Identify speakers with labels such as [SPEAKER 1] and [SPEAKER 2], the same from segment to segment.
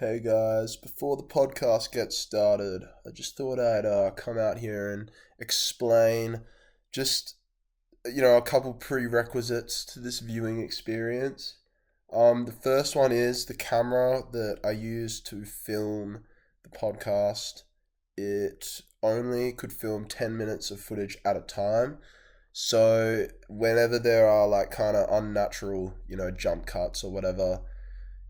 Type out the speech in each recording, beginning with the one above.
[SPEAKER 1] Hey guys, before the podcast gets started, I just thought I'd come out here and explain just a couple prerequisites to this viewing experience. The first one is the camera that I use to film the podcast. It only could film 10 minutes of footage at a time. So whenever there are like kind of unnatural, jump cuts or whatever,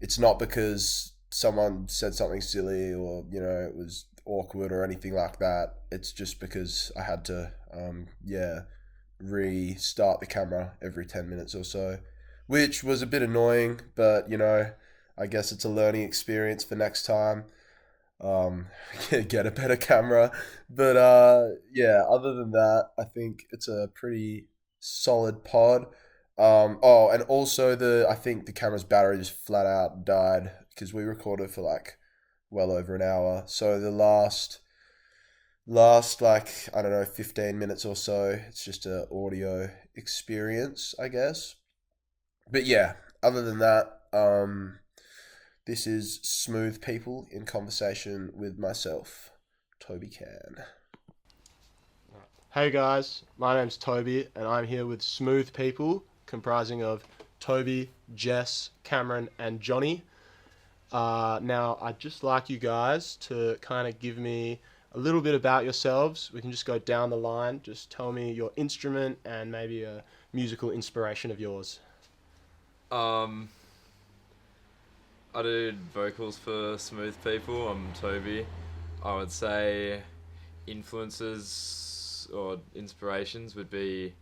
[SPEAKER 1] it's not because someone said something silly or it was awkward or anything like that. It's just because I had to restart the camera every 10 minutes or so, which was a bit annoying, but I guess it's a learning experience for next time. um get a better camera. But yeah, other than that, I think it's a pretty solid pod. Oh, and also the I think the camera's battery just flat out died because we recorded for like well over an hour. So the last like, I don't know, 15 minutes or so, it's just a audio experience, I guess. But yeah, other than that, this is Smooth People in conversation with myself, Toby Can.
[SPEAKER 2] Hey guys, my name's Toby, and I'm here with Smooth People, comprising of Toby, Jess, Cameron, and Johnny. Now, I'd just like you guys to kind of give me a little bit about yourselves. We can just go down the line. Just tell me your instrument and maybe a musical inspiration of yours.
[SPEAKER 3] Um, I did vocals for Smooth People. I'm Toby. I would say influences or inspirations would be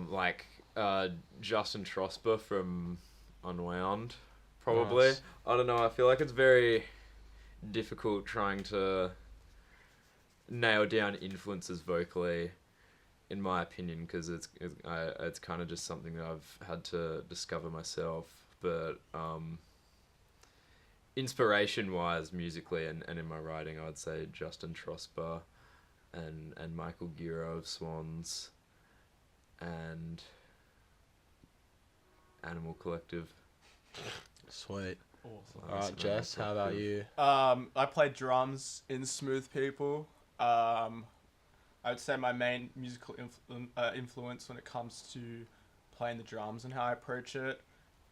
[SPEAKER 3] like Justin Trosper from Unwound, probably.
[SPEAKER 2] Nice.
[SPEAKER 3] I don't know. I feel like it's very difficult trying to nail down influences vocally, in my opinion, because it's kind of just something that I've had to discover myself. But inspiration wise, musically and in my writing, I would say Justin Trosper and Michael Giro of Swans and Animal Collective.
[SPEAKER 2] Sweet.
[SPEAKER 4] Awesome.
[SPEAKER 2] All right, Jess, how about you?
[SPEAKER 4] I play drums in Smooth People. I would say my main musical influence when it comes to playing the drums and how I approach it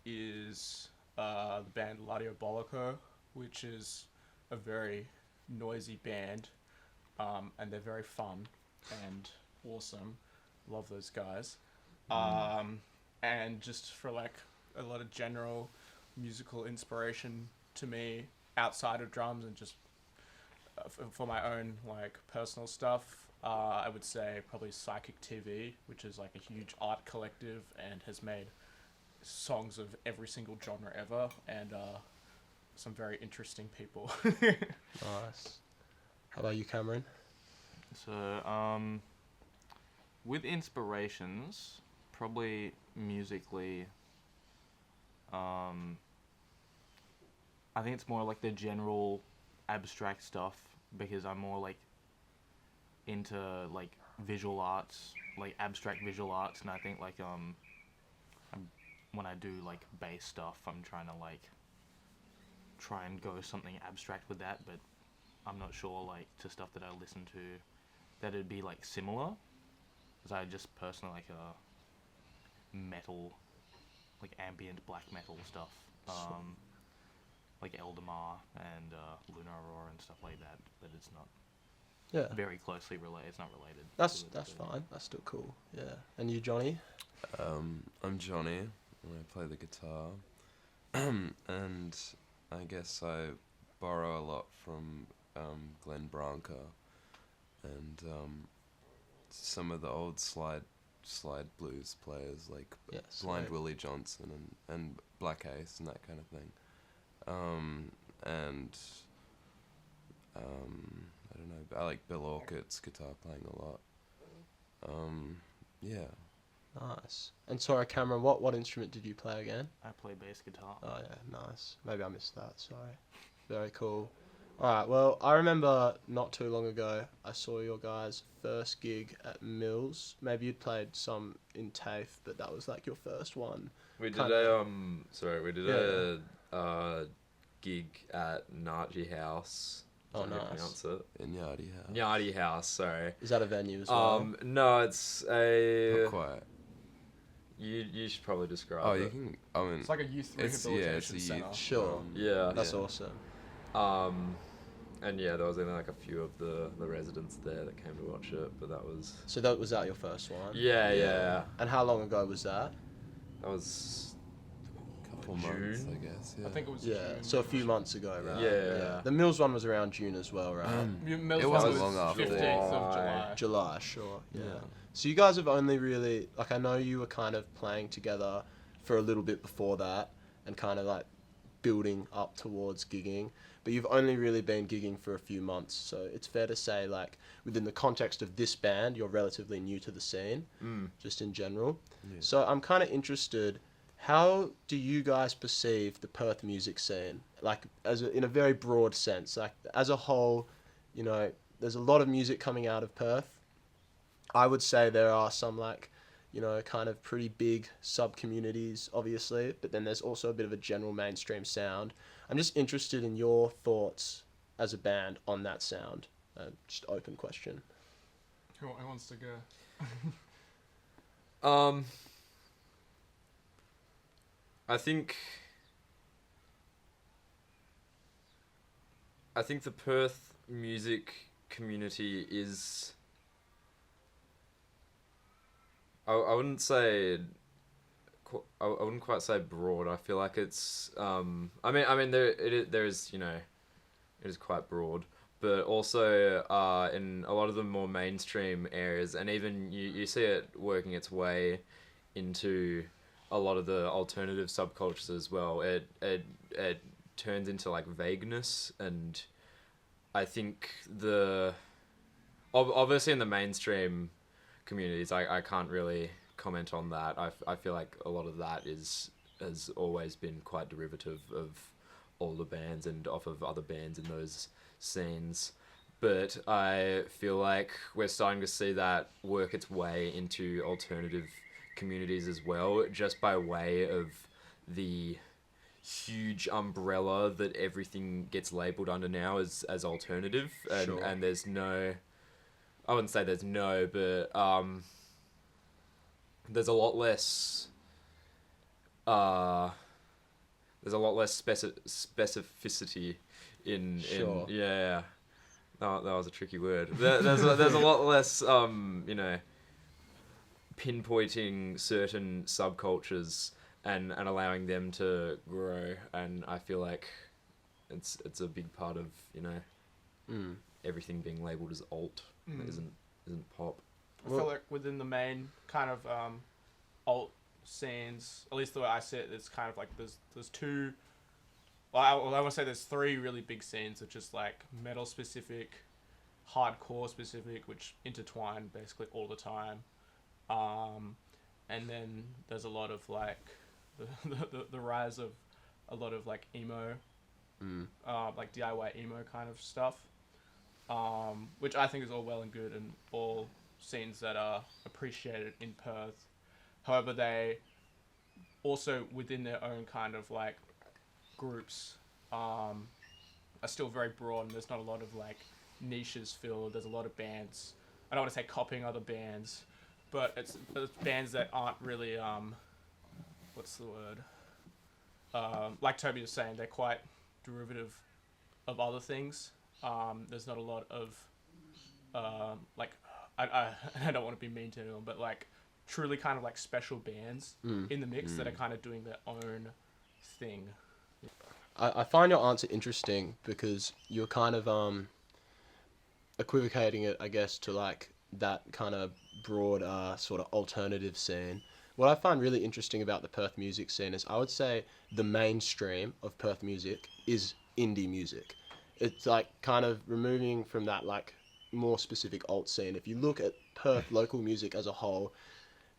[SPEAKER 4] is the band La Diabolico, which is a very noisy band, and they're very fun and awesome. Love those guys. And just for like a lot of general musical inspiration to me outside of drums and just for my own like personal stuff, I would say probably Psychic TV, which is like a huge art collective and has made songs of every single genre ever, and some very interesting people.
[SPEAKER 2] Nice. How about you, Cameron?
[SPEAKER 5] So, with inspirations, probably musically, um, I think it's more like the general abstract stuff because I'm more like into like visual arts, like abstract visual arts, and I think like I'm, when I do like bass stuff, I'm trying to like try and go something abstract with that, but I'm not sure like to stuff that I listen to that it'd be like similar. Because I just personally like metal, like ambient black metal stuff, like Eldamar and Lunar Aurora and stuff like that. But it's not
[SPEAKER 2] Yeah,
[SPEAKER 5] very closely related. It's not related.
[SPEAKER 2] that's
[SPEAKER 5] to it,
[SPEAKER 2] that's
[SPEAKER 5] but-
[SPEAKER 2] fine. That's still cool. Yeah. And you, Johnny?
[SPEAKER 6] I'm Johnny, and I play the guitar. And I guess I borrow a lot from Glenn Branca and some of the old slide blues players like
[SPEAKER 2] Yes.
[SPEAKER 6] Blind Willie Johnson and Black Ace and that kind of thing. And I don't know. I like Bill Orcutt's guitar playing a lot. Yeah.
[SPEAKER 2] Nice. And sorry, Cameron, what instrument did you play again?
[SPEAKER 5] I play bass guitar.
[SPEAKER 2] Oh yeah, nice. Maybe I missed that. Sorry. Very cool. All right. Well, I remember not too long ago I saw your guys' first gig at Mills. Maybe you'd played some in TAFE, but that was like your first one.
[SPEAKER 3] We did
[SPEAKER 2] Kinda-
[SPEAKER 3] we did a gig at Naji House.
[SPEAKER 2] Oh,
[SPEAKER 3] Is that how you
[SPEAKER 2] nice.
[SPEAKER 3] pronounce it?
[SPEAKER 6] In Yardy House.
[SPEAKER 3] Nyadi House, sorry.
[SPEAKER 2] Is that a venue as well?
[SPEAKER 3] No, it's a.
[SPEAKER 6] Not quite.
[SPEAKER 3] You should probably describe
[SPEAKER 6] Oh,
[SPEAKER 3] it.
[SPEAKER 6] you can. I mean,
[SPEAKER 4] It's like a youth
[SPEAKER 6] it's
[SPEAKER 4] rehabilitation
[SPEAKER 6] a
[SPEAKER 4] center.
[SPEAKER 6] youth.
[SPEAKER 2] Sure.
[SPEAKER 3] Yeah.
[SPEAKER 2] That's
[SPEAKER 6] yeah.
[SPEAKER 2] awesome.
[SPEAKER 3] And yeah, there was only like a few of the residents there that came to watch it, but that was.
[SPEAKER 2] So that was that your first one?
[SPEAKER 3] Yeah.
[SPEAKER 2] And how long ago was that?
[SPEAKER 3] That was.
[SPEAKER 6] Couple months,
[SPEAKER 3] June?
[SPEAKER 6] I guess. Yeah.
[SPEAKER 4] I think it was
[SPEAKER 2] Yeah,
[SPEAKER 4] June.
[SPEAKER 2] so a few months ago, right?
[SPEAKER 3] Yeah.
[SPEAKER 2] The Mills one was around June as well, right?
[SPEAKER 4] Mills
[SPEAKER 6] It
[SPEAKER 4] one
[SPEAKER 6] wasn't
[SPEAKER 4] was
[SPEAKER 6] long after.
[SPEAKER 4] 15th of July.
[SPEAKER 2] July, sure. Yeah.
[SPEAKER 6] Yeah.
[SPEAKER 2] So you guys have only really, like, I know you were kind of playing together for a little bit before that and kind of like building up towards gigging, but you've only really been gigging for a few months. So it's fair to say, like, within the context of this band, you're relatively new to the scene, just in general.
[SPEAKER 6] Yeah.
[SPEAKER 2] So I'm kind of interested, how do you guys perceive the Perth music scene? Like, in a very broad sense, like, as a whole, you know, there's a lot of music coming out of Perth. I would say there are some, like, you know, kind of pretty big sub-communities, obviously, but then there's also a bit of a general mainstream sound. I'm just interested in your thoughts as a band on that sound. Just open question.
[SPEAKER 4] Who wants to go?
[SPEAKER 3] I think the Perth music community is. I wouldn't say. I wouldn't quite say broad. I feel like it's. I mean, there is, you know, it is quite broad, but also in a lot of the more mainstream areas, and even you see it working its way into a lot of the alternative subcultures as well. It turns into like vagueness, and I think obviously in the mainstream communities, I can't really comment on that. I feel like a lot of that has always been quite derivative of older bands and off of other bands in those scenes. But I feel like we're starting to see that work its way into alternative communities as well, just by way of the huge umbrella that everything gets labelled under now as alternative. And,
[SPEAKER 2] Sure.
[SPEAKER 3] and there's no... I wouldn't say there's no, but there's a lot less specificity in
[SPEAKER 2] Sure.
[SPEAKER 3] yeah. That was a tricky word. There's a lot less you know, pinpointing certain subcultures and allowing them to grow, and I feel like it's a big part of, you know, everything being labelled as alt that isn't pop.
[SPEAKER 4] I feel like within the main kind of alt scenes, at least the way I see it, it's kind of like there's two. Well, I want to say there's three really big scenes, which is like metal specific, hardcore specific, which intertwine basically all the time, and then there's a lot of like the rise of a lot of like emo, like DIY emo kind of stuff, which I think is all well and good and all scenes that are appreciated in Perth. However, they also within their own kind of like groups are still very broad, and there's not a lot of like niches filled. There's a lot of bands. I don't want to say copying other bands, but it's bands that aren't really what's the word? Like Toby was saying, they're quite derivative of other things. There's not a lot of like I don't want to be mean to anyone, but like truly kind of like special bands in the mix that are kind of doing their own thing.
[SPEAKER 2] I find your answer interesting because you're kind of equivocating it, I guess, to like that kind of broad sort of alternative scene. What I find really interesting about the Perth music scene is I would say the mainstream of Perth music is indie music. It's like kind of removing from that like more specific alt scene. If you look at Perth local music as a whole,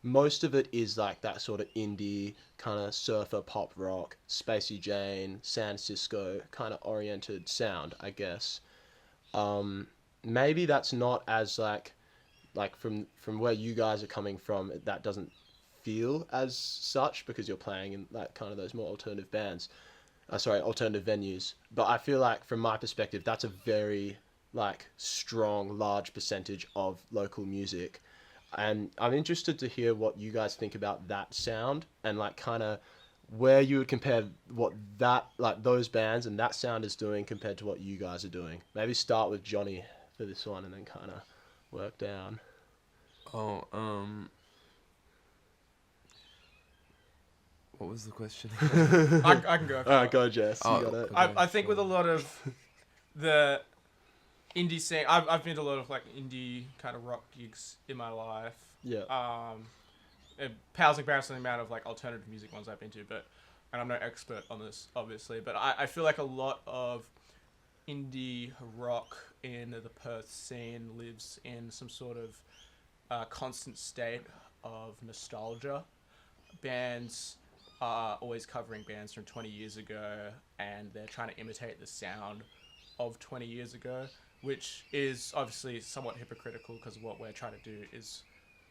[SPEAKER 2] most of it is like that sort of indie kind of surfer pop rock, Spacey Jane, San Cisco kind of oriented sound, I guess. Maybe that's not as like from where you guys are coming from, that doesn't feel as such because you're playing in like kind of those more alternative bands. Alternative venues. But I feel like from my perspective, that's a very like strong, large percentage of local music. And I'm interested to hear what you guys think about that sound and like kind of where you would compare what that like those bands and that sound is doing compared to what you guys are doing. Maybe start with Johnny for this one and then kind of work down.
[SPEAKER 6] Oh, what was the question?
[SPEAKER 4] I can go. If you
[SPEAKER 2] All right,
[SPEAKER 4] want.
[SPEAKER 2] go Jess.
[SPEAKER 6] Oh,
[SPEAKER 2] You got it.
[SPEAKER 6] okay.
[SPEAKER 4] I think with a lot of the indie scene, I've been to a lot of like indie kind of rock gigs in my life.
[SPEAKER 2] Yeah.
[SPEAKER 4] It pales in comparison to the amount of like alternative music ones I've been to, and I'm no expert on this obviously, but I feel like a lot of indie rock in the Perth scene lives in some sort of constant state of nostalgia. Bands are always covering bands from 20 years ago, and they're trying to imitate the sound of 20 years ago, which is obviously somewhat hypocritical because what we're trying to do is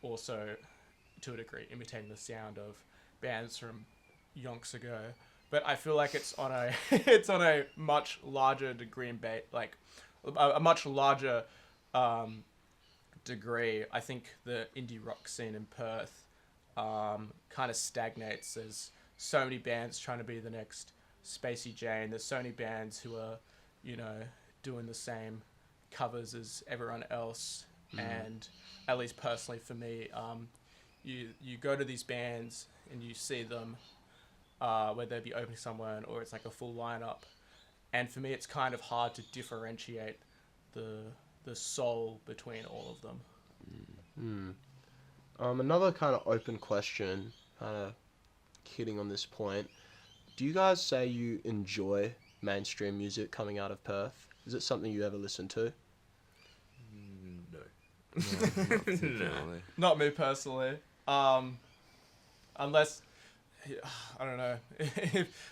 [SPEAKER 4] also, to a degree, imitating the sound of bands from yonks ago. But I feel like it's on a it's on a much larger degree and like a much larger degree. I think the indie rock scene in Perth kind of stagnates. There's so many bands trying to be the next Spacey Jane. There's so many bands who are, doing the same covers as everyone else. And at least personally for me, you go to these bands and you see them, whether they be opening someone or it's like a full lineup. And for me, it's kind of hard to differentiate the soul between all of them.
[SPEAKER 2] Another kind of open question, kind of hitting on this point. Do you guys say you enjoy mainstream music coming out of Perth? Is it something you ever listen to?
[SPEAKER 3] No.
[SPEAKER 6] Not particularly.
[SPEAKER 4] Not me personally. Unless, I don't know.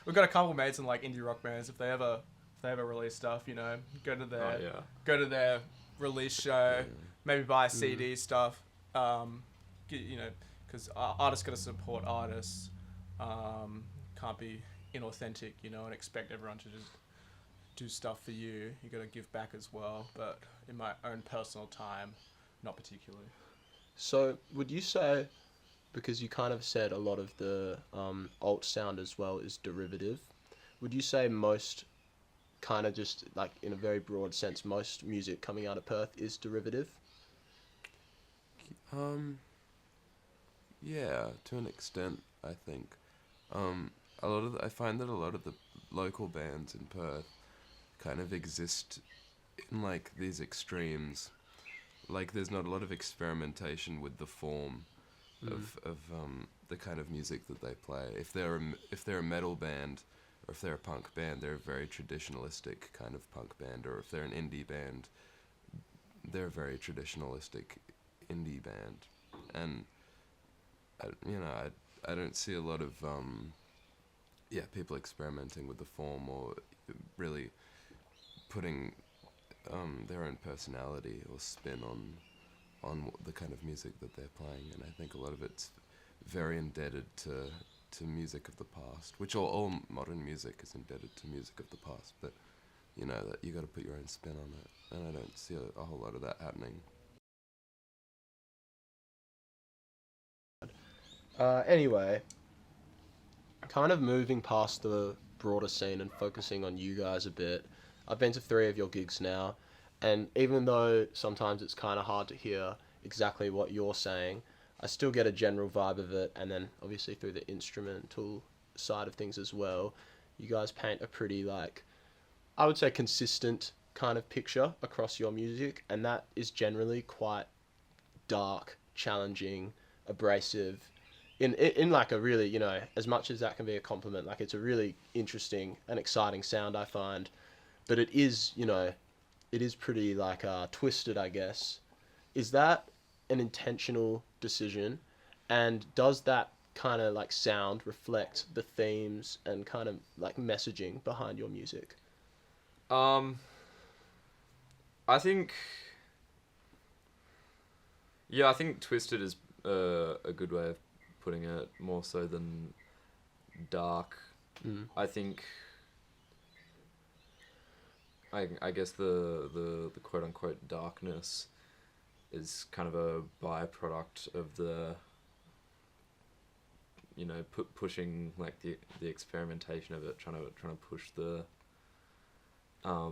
[SPEAKER 4] We've got a couple mates in like indie rock bands. If they ever release stuff, go to their
[SPEAKER 3] Oh, yeah.
[SPEAKER 4] go to their release show, maybe buy a CD stuff. Because artists got to support artists. Can't be inauthentic, and expect everyone to just do stuff for you. You got to give back as well. But in my own personal time, not particularly.
[SPEAKER 2] So would you say, because you kind of said a lot of the alt sound as well is derivative, would you say most kind of just like in a very broad sense, most music coming out of Perth is derivative?
[SPEAKER 6] Yeah, to an extent, I think. I find that a lot of the local bands in Perth kind of exist in like these extremes. Like there's not a lot of experimentation with the form of the kind of music that they play. If they're a metal band or if they're a punk band, they're a very traditionalistic kind of punk band. Or if they're an indie band, they're a very traditionalistic indie band. And I don't see a lot of people experimenting with the form or really putting their own personality or spin on the kind of music that they're playing. And I think a lot of it's very indebted to music of the past, which all modern music is indebted to music of the past, but that you got to put your own spin on it, and I don't see a whole lot of that happening.
[SPEAKER 2] Anyway, kind of moving past the broader scene and focusing on you guys a bit. I've been to 3 of your gigs now, and even though sometimes it's kind of hard to hear exactly what you're saying, I still get a general vibe of it, and then obviously through the instrumental side of things as well, you guys paint a pretty, like, I would say consistent kind of picture across your music, and that is generally quite dark, challenging, abrasive, in like a really, as much as that can be a compliment, like it's a really interesting and exciting sound, I find, but it is, it is pretty like twisted, I guess. Is that an intentional decision, and does that kind of like sound reflect the themes and kind of like messaging behind your music?
[SPEAKER 3] I think twisted is a good way of putting it, more so than dark. I think I guess the quote unquote darkness is kind of a byproduct of the, you know, pushing like the experimentation of it, trying to push the I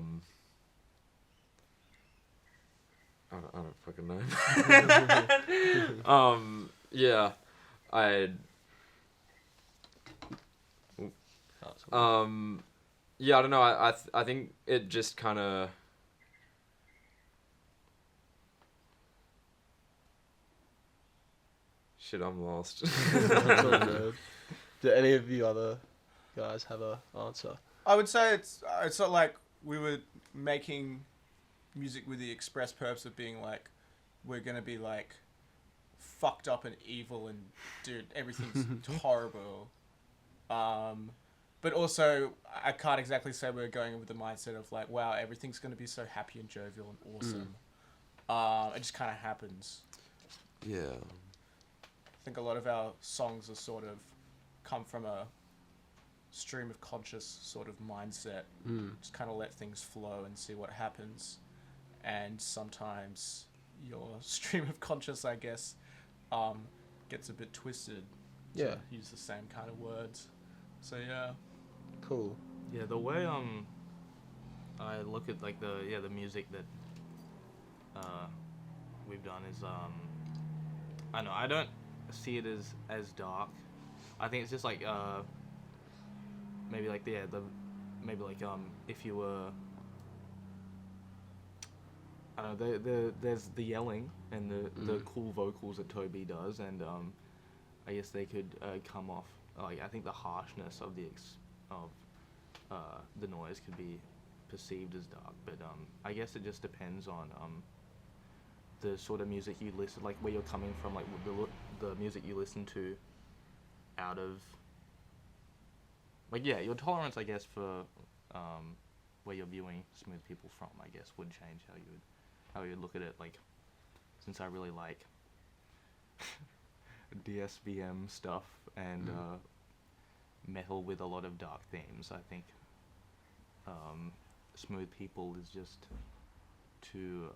[SPEAKER 3] don't fucking know. Yeah, I yeah, I don't know. I think it just kind of. Shit, I'm lost.
[SPEAKER 2] That's all good. Do any of you other guys have a answer?
[SPEAKER 4] I would say it's not like we were making music with the express purpose of being like, we're gonna be like fucked up and evil and dude, everything's horrible. But also, I can't exactly say we're going with the mindset of like, wow, everything's gonna be so happy and jovial and awesome. It just kind of happens.
[SPEAKER 6] Yeah.
[SPEAKER 4] I think a lot of our songs are sort of come from a stream of conscious sort of mindset. Just kind of let things flow and see what happens. And sometimes your stream of conscious, I guess, gets a bit twisted.
[SPEAKER 2] Yeah.
[SPEAKER 4] To use the same kind of words. So yeah.
[SPEAKER 2] Cool.
[SPEAKER 5] Yeah, the way I look at like the music that we've done is I know I don't see it as dark. I think it's just like maybe like maybe like if you were, I don't know, there's the yelling and the cool vocals that Toby does, and I guess they could come off like, I think the harshness of the noise could be perceived as dark, but I guess it just depends on the sort of music you listen, like where you're coming from, like the music you listen to out of, like, yeah, your tolerance, I guess, for where you're viewing Smooth People from, I guess, would change how you look at it. Like, since I really like DSBM stuff and metal with a lot of dark themes, I think Smooth People is just too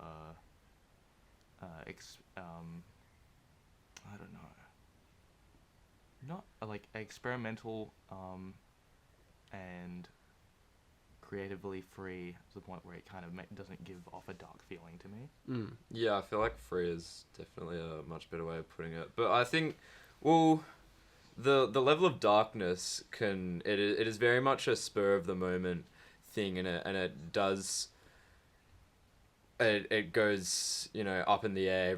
[SPEAKER 5] I don't know, not like experimental and creatively free to the point where it kind of doesn't give off a dark feeling to me.
[SPEAKER 3] Yeah, I feel like free is definitely a much better way of putting it. But I think, well, the level of darkness it is very much a spur of the moment thing, and it does. It goes, you know, up in the air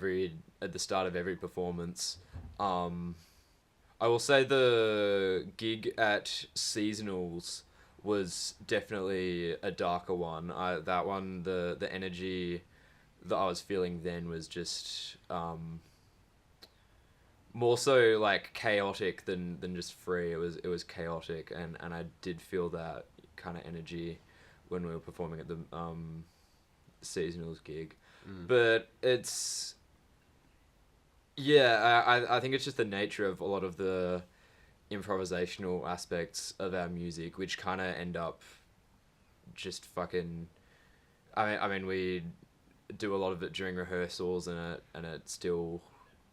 [SPEAKER 3] at the start of every performance. I will say the gig at Seasonals was definitely a darker one. That one, the energy that I was feeling then was just more so like chaotic than just free. It was chaotic, and I did feel that kind of energy when we were performing at the Seasonals gig. But it's, yeah, I think it's just the nature of a lot of the improvisational aspects of our music, which kind of end up just fucking, I mean we do a lot of it during rehearsals, and it still,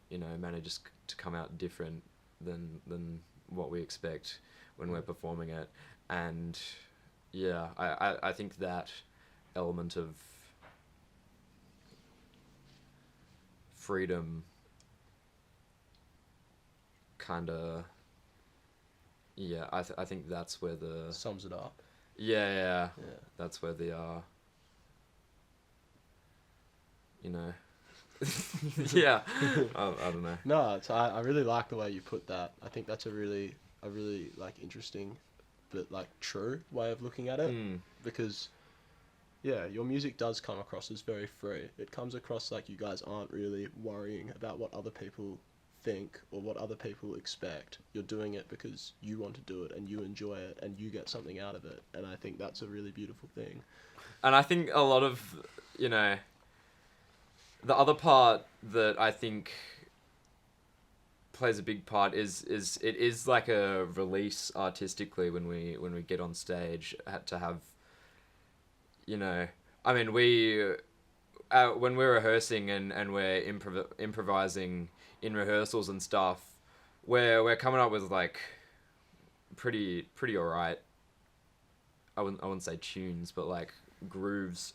[SPEAKER 3] you know, manages to come out different than what we expect when we're performing it. And yeah, I think that element of freedom kind of, yeah, I think that's where the
[SPEAKER 2] Sums it up.
[SPEAKER 3] yeah that's where the you know yeah, I don't know.
[SPEAKER 2] No, I really like the way you put that. I think that's a really like interesting but like true way of looking at it, because yeah, your music does come across as very free. It comes across like you guys aren't really worrying about what other people think or what other people expect. You're doing it because you want to do it and you enjoy it and you get something out of it, and I think that's a really beautiful thing.
[SPEAKER 3] And I think a lot of, you know, the other part that I think plays a big part is it is like a release artistically when we get on stage to have, you know, I mean we when we're rehearsing and we're improvising in rehearsals and stuff, we're coming up with like pretty alright. I wouldn't say tunes, but like grooves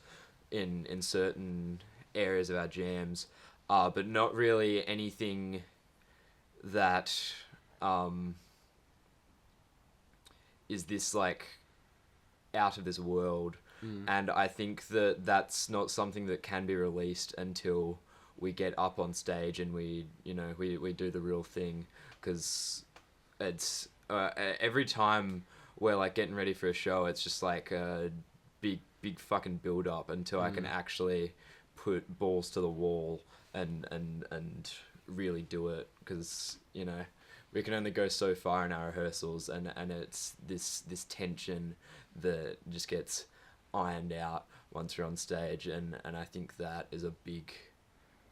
[SPEAKER 3] in certain areas of our jams, but not really anything that is this like out of this world. And I think that that's not something that can be released until we get up on stage and we do the real thing, because it's every time we're like getting ready for a show, it's just like a big fucking build up until I can actually put balls to the wall and really do it, because you know we can only go so far in our rehearsals, and it's this tension that just gets ironed out once you're on stage, and I think that is a big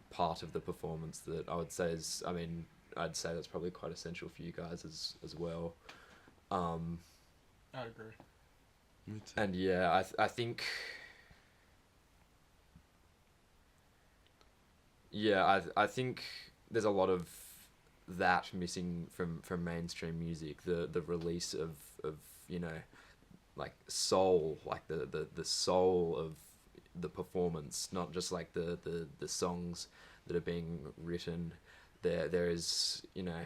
[SPEAKER 3] part of the performance that I would say is, I mean, I'd say that's probably quite essential for you guys as well.
[SPEAKER 4] I agree.
[SPEAKER 6] Me too.
[SPEAKER 3] And yeah, I think, yeah, I think there's a lot of that missing from mainstream music, the release of you know, like soul, like the soul of the performance, not just like the songs that are being written. There is, you know,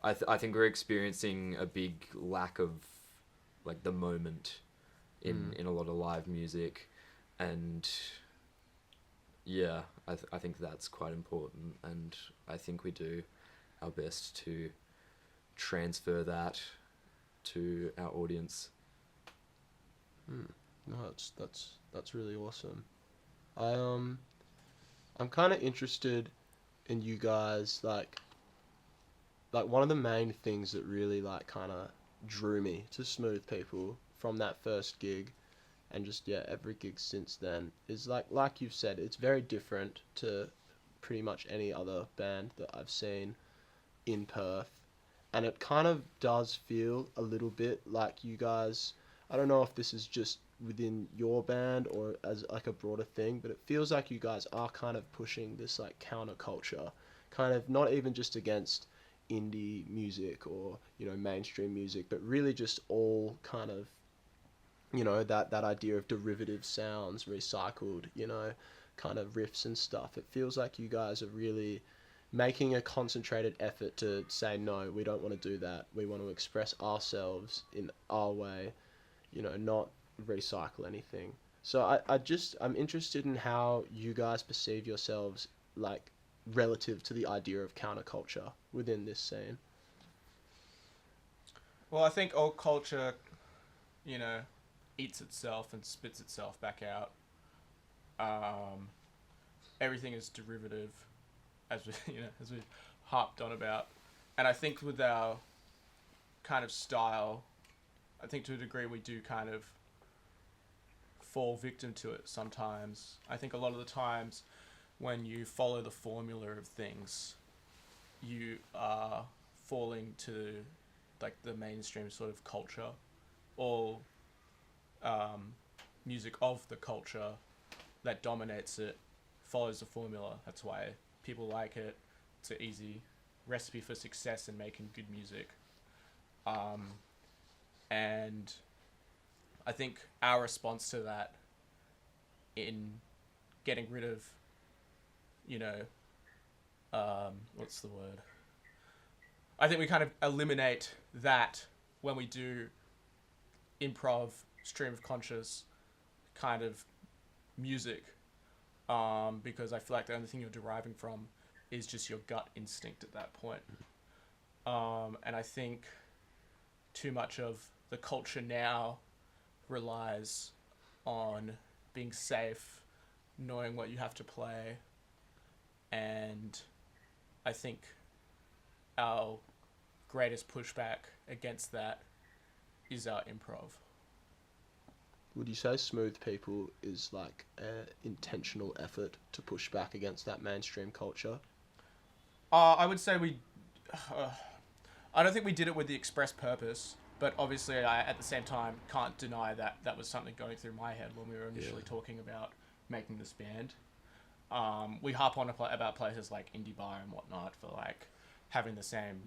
[SPEAKER 3] I think we're experiencing a big lack of like the moment in a lot of live music, and yeah, I think that's quite important, and I think we do our best to transfer that to our audience.
[SPEAKER 2] No, that's really awesome. I'm kind of interested in you guys, like one of the main things that really like kind of drew me to Smooth People from that first gig, and just yeah every gig since then, is like you've said, it's very different to pretty much any other band that I've seen in Perth, and it kind of does feel a little bit like you guys, I don't know if this is just within your band or as like a broader thing, but it feels like you guys are kind of pushing this like counterculture, kind of not even just against indie music or, you know, mainstream music, but really just all kind of, you know, that idea of derivative sounds, recycled, you know, kind of riffs and stuff. It feels like you guys are really making a concentrated effort to say, no, we don't want to do that. We want to express ourselves in our way, you know, not recycle anything. So I'm interested in how you guys perceive yourselves, like, relative to the idea of counterculture within this scene.
[SPEAKER 4] Well, I think all culture, you know, eats itself and spits itself back out. Everything is derivative, as we harped on about, and I think with our kind of style, I think to a degree we do kind of fall victim to it sometimes. I think a lot of the times when you follow the formula of things, you are falling to like the mainstream sort of culture, or music of the culture that dominates it follows the formula. That's why people like it. It's an easy recipe for success in making good music. And I think our response to that in getting rid of, you know, what's the word? I think we kind of eliminate that when we do improv, stream of conscious kind of music, because I feel like the only thing you're deriving from is just your gut instinct at that point. And I think too much of the culture now relies on being safe, knowing what you have to play, and I think our greatest pushback against that is our improv.
[SPEAKER 2] Would you say Smooth People is like an intentional effort to push back against that mainstream culture?
[SPEAKER 4] I would say we. I don't think we did it with the express purpose, but obviously, I at the same time can't deny that that was something going through my head when we were initially talking about making this band. We harp on about places like Indie Bar and whatnot for like having the same,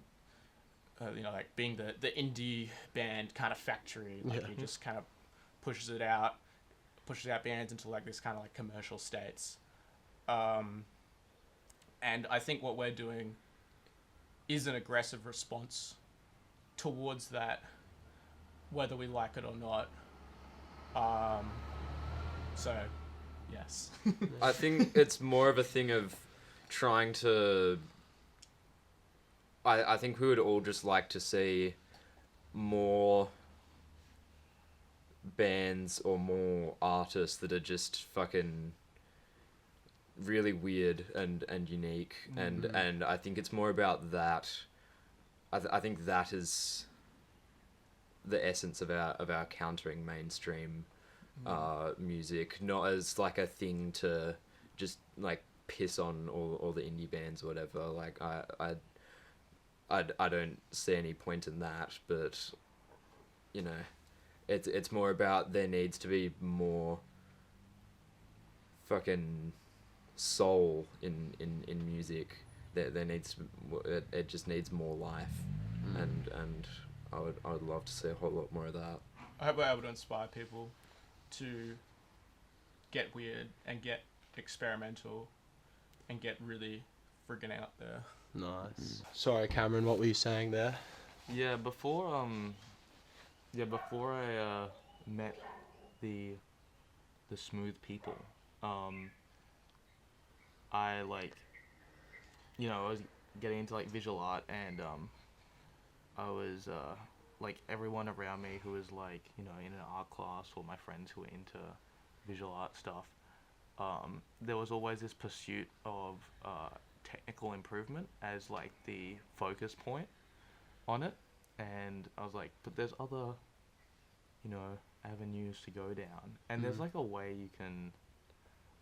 [SPEAKER 4] like being the indie band kind of factory. Like he just kind of pushes out bands into like this kind of like commercial states. And I think what we're doing is an aggressive response towards that, whether we like it or not. So, yes.
[SPEAKER 3] I think it's more of a thing of trying to. I think we would all just like to see more bands or more artists that are just fucking really weird and unique, and I think it's more about that. I think that is the essence of our countering mainstream music, not as like a thing to just like piss on all the indie bands or whatever. Like I don't see any point in that, but you know, it's more about there needs to be more fucking soul in music. There needs to, it just needs more life, and I would love to see a whole lot more of that.
[SPEAKER 4] I hope we're able to inspire people to get weird and get experimental and get really friggin' out there.
[SPEAKER 2] Nice. Sorry, Cameron, what were you saying there?
[SPEAKER 5] Yeah, before I met the Smooth People, I like, I was getting into like visual art, and I was like everyone around me who was like, in an art class, or my friends who were into visual art stuff, there was always this pursuit of technical improvement as like the focus point on it. And I was like, but there's other, avenues to go down. And there's like a way you can,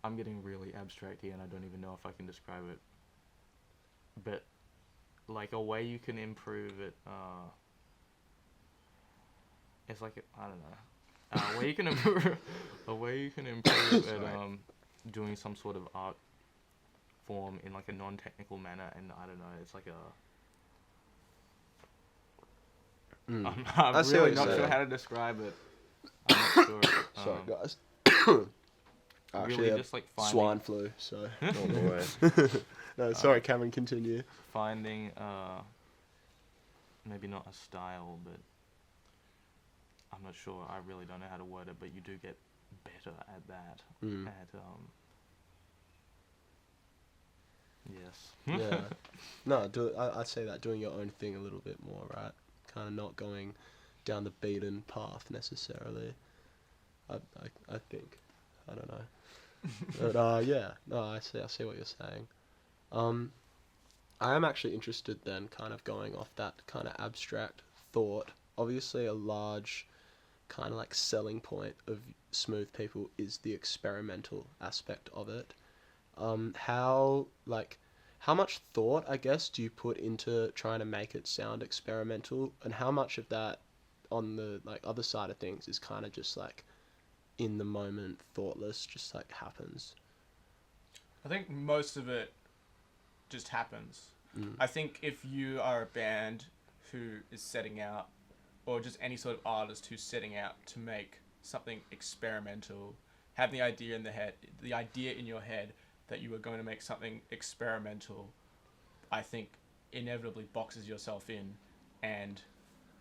[SPEAKER 5] I'm getting really abstract here and I don't even know if I can describe it, but like a way you can improve it, it's like, I don't know, a way you can improve, at doing some sort of art form in like a non-technical manner, and I don't know, it's like I'm really not sure how to describe it. I'm not sure.
[SPEAKER 2] Sorry, guys. Actually,
[SPEAKER 5] really just like finding
[SPEAKER 2] swine flu, so
[SPEAKER 3] Not the way.
[SPEAKER 2] no, sorry, Cameron, continue.
[SPEAKER 5] finding maybe not a style, but I'm not sure. I really don't know how to word it, but you do get better at that. Yes.
[SPEAKER 2] Yeah. No, I'd say that doing your own thing a little bit more, right? Kind of not going down the beaten path necessarily. I think. I don't know. But yeah, no, I see what you're saying. I am actually interested then, kind of going off that kind of abstract thought. Obviously, a large kind of like selling point of Smooth People is the experimental aspect of it. How much thought, I guess, do you put into trying to make it sound experimental, and how much of that on the like other side of things is kind of just like in the moment, thoughtless, just like happens?
[SPEAKER 4] I think most of it just happens. I think if you are a band who is setting out, or just any sort of artist who's setting out to make something experimental, have the idea in your head that you are going to make something experimental, I think inevitably boxes yourself in and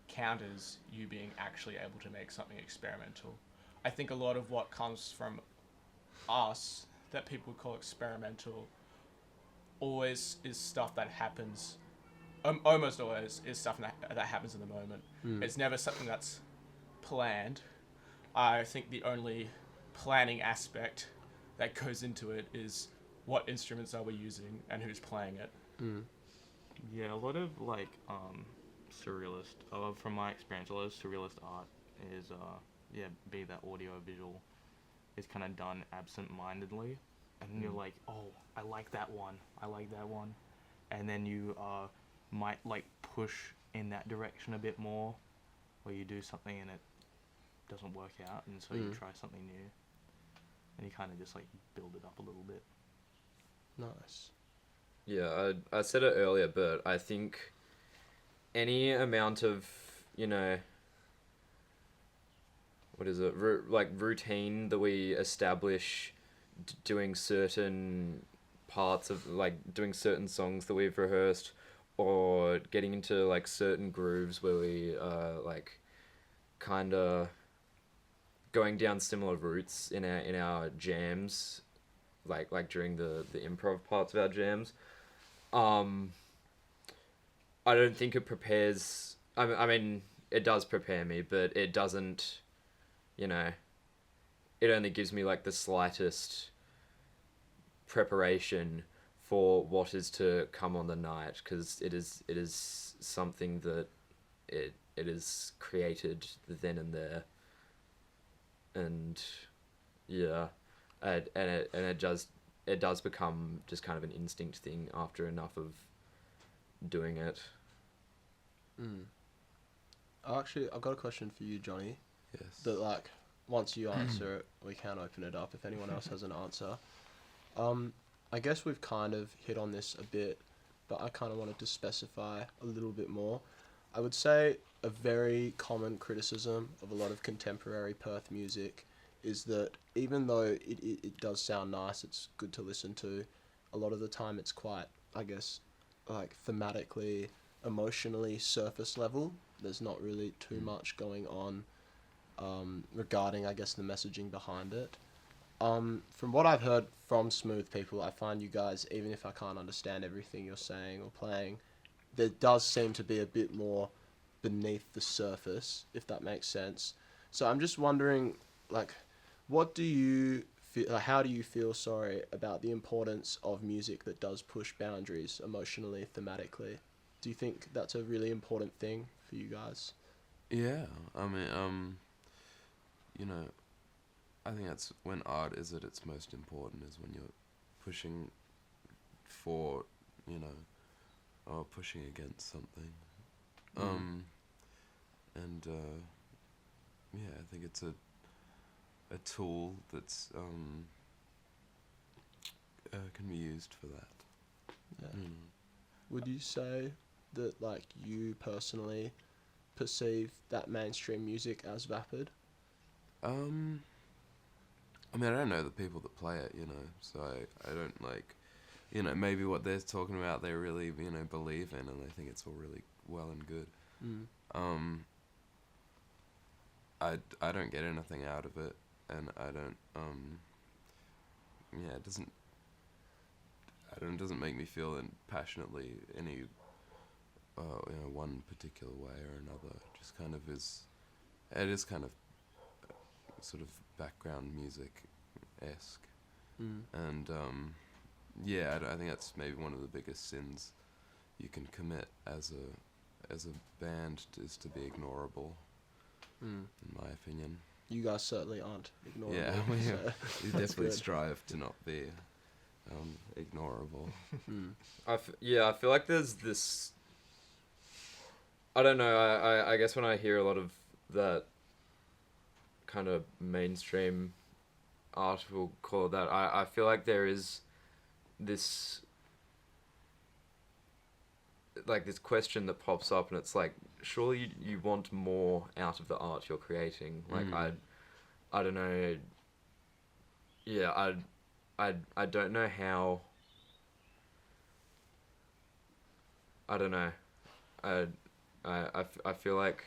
[SPEAKER 4] counters you being actually able to make something experimental. I think a lot of what comes from us that people call experimental always is stuff that happens, almost always is stuff that happens in the moment. It's never something that's planned. I think the only planning aspect that goes into it is what instruments are we using and who's playing it.
[SPEAKER 5] Yeah, a lot of like surrealist, from my experience, a lot of surrealist art is be that audio visual, is kind of done absent-mindedly, and you're like, oh, I like that one, and then you might like push in that direction a bit more, or you do something and it doesn't work out, and so you try something new, and you kind of just like build it up a little bit.
[SPEAKER 2] Nice.
[SPEAKER 3] Yeah, I said it earlier, but I think any amount of, you know, what is it, like routine that we establish doing certain parts of, like, doing certain songs that we've rehearsed, or getting into, like, certain grooves where we like, kind of going down similar routes in our jams, like during the improv parts of our jams. I don't think it prepares. I mean, it does prepare me, but it doesn't. You know, it only gives me like the slightest preparation for what is to come on the night, because it is something that it is created then and there, and yeah, and it does become just kind of an instinct thing after enough of doing it.
[SPEAKER 2] Actually, I've got a question for you, Johnny.
[SPEAKER 6] Yes.
[SPEAKER 2] That, like, once you answer it, we can open it up if anyone else has an answer. I guess we've kind of hit on this a bit, but I kind of wanted to specify a little bit more. I would say a very common criticism of a lot of contemporary Perth music is that even though it does sound nice, it's good to listen to, a lot of the time it's quite, I guess, like, thematically, emotionally surface level. There's not really too much going on regarding, I guess, the messaging behind it. From what I've heard from Smooth People, I find you guys, even if I can't understand everything you're saying or playing, there does seem to be a bit more beneath the surface, if that makes sense. So I'm just wondering, like, what do you feel, how do you feel, about the importance of music that does push boundaries emotionally, thematically? Do you think that's a really important thing for you guys?
[SPEAKER 6] Yeah, I mean, you know, I think that's when art is at its most important, is when you're pushing for, you know, or pushing against something. And yeah, I think it's a tool that's can be used for that.
[SPEAKER 2] Yeah. Would you say that, like, you personally perceive that mainstream music as vapid?
[SPEAKER 6] I mean, I don't know the people that play it, you know, so I don't, like, you know, maybe what they're talking about they really, you know, believe in, and they think it's all really well and good. I don't get anything out of it, and I don't, yeah, it doesn't make me feel passionately any, you know, one particular way or another. It just kind of is, it is kind of sort of background music-esque. And, yeah, I think that's maybe one of the biggest sins you can commit as a band, is to be ignorable, in my opinion.
[SPEAKER 2] You guys certainly aren't ignorable.
[SPEAKER 6] Yeah,
[SPEAKER 2] so
[SPEAKER 6] we
[SPEAKER 2] that's
[SPEAKER 6] definitely
[SPEAKER 2] good.
[SPEAKER 6] strive to not be ignorable.
[SPEAKER 3] I feel like there's this. I don't know. I guess when I hear a lot of that kind of mainstream art, we'll call it that, I feel like there is this, like, this question that pops up, and it's like, surely you want more out of the art you're creating. Like, I don't know. Yeah, I don't know how. I don't know. I feel like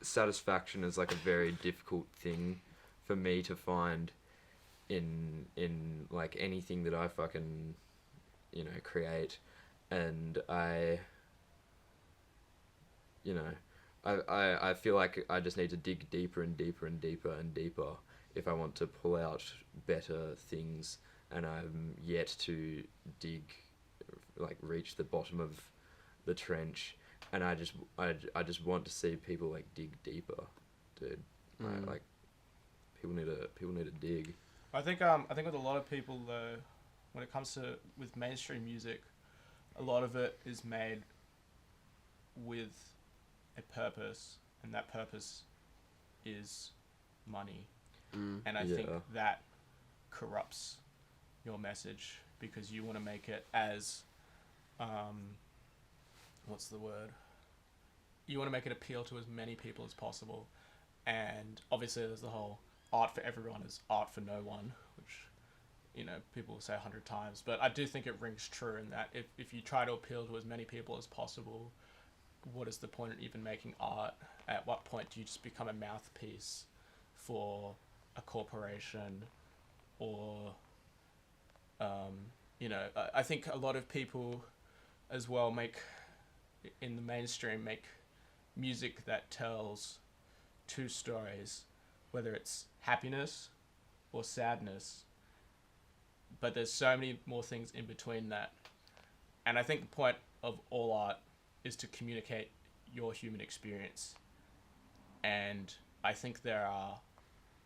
[SPEAKER 3] satisfaction is, like, a very difficult thing for me to find in like anything that I fucking, you know, create. And I feel like I just need to dig deeper and deeper and deeper and deeper if I want to pull out better things, and I'm yet to dig, like, reach the bottom of the trench, and I just want to see people, like, dig deeper, dude. Like, people need to dig.
[SPEAKER 4] I think with a lot of people though, when it comes to with mainstream music, a lot of it is made with a purpose, and that purpose is money. And I think
[SPEAKER 3] Yeah.
[SPEAKER 4] that corrupts your message because you want to make it as what's the word? You want to make it appeal to as many people as possible. And obviously there's the whole art for everyone is art for no one, which, you know, people will say 100 times. But I do think it rings true in that if you try to appeal to as many people as possible, what is the point of even making art? At what point do you just become a mouthpiece for a corporation or, you know, I think a lot of people as well in the mainstream make music that tells two stories, whether it's happiness or sadness, but there's so many more things in between that. And I think the point of all art is to communicate your human experience. And I think there are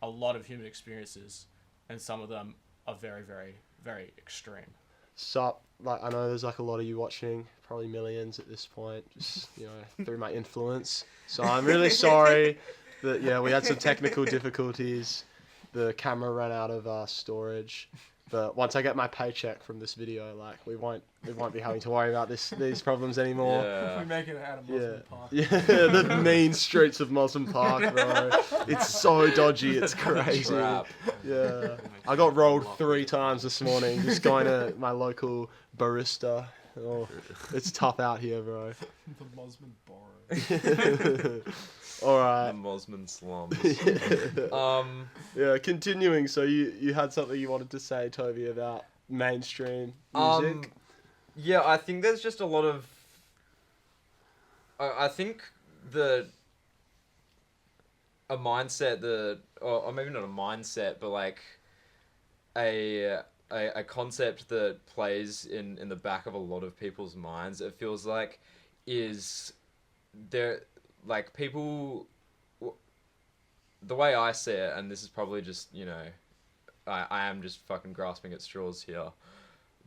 [SPEAKER 4] a lot of human experiences, and some of them are very, very, very extreme.
[SPEAKER 2] Sup, like I know there's like a lot of you watching, probably millions at this point, just through my influence. So I'm really sorry that we had some technical difficulties. The camera ran out of storage, but once I get my paycheck from this video, like we won't be having to worry about these problems anymore.
[SPEAKER 3] Yeah.
[SPEAKER 4] We make it out of Muslim Park.
[SPEAKER 2] Yeah, the mean streets of Muslim Park, bro. It's so dodgy, it's crazy.
[SPEAKER 3] Trap.
[SPEAKER 2] Yeah, I got rolled 3 times this morning just going to my local barista. Oh, it's tough out here, bro.
[SPEAKER 4] The Muslim Borough.
[SPEAKER 2] All
[SPEAKER 3] The
[SPEAKER 2] right.
[SPEAKER 3] Mosman slums.
[SPEAKER 2] Yeah, continuing. So you had something you wanted to say, Toby, about mainstream music?
[SPEAKER 3] Yeah, I think there's just a lot of. I think a mindset or maybe not a mindset, but like a concept that plays in the back of a lot of people's minds. It feels like is there like people. The way I see it, and this is probably just I am just fucking grasping at straws here.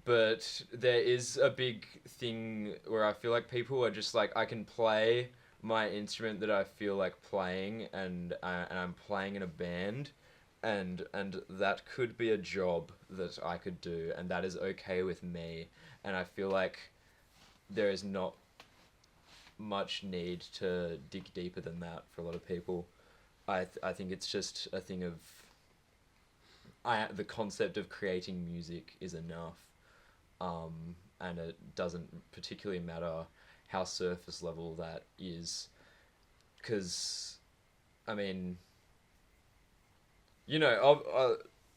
[SPEAKER 3] But there is a big thing where I feel like people are just like, I can play my instrument that I feel like playing, and I'm playing in a band, and that could be a job that I could do, and that is okay with me. And I feel like there is not much need to dig deeper than that for a lot of people. I think it's just a thing of the concept of creating music is enough. And it doesn't particularly matter how surface level that is, because, I mean,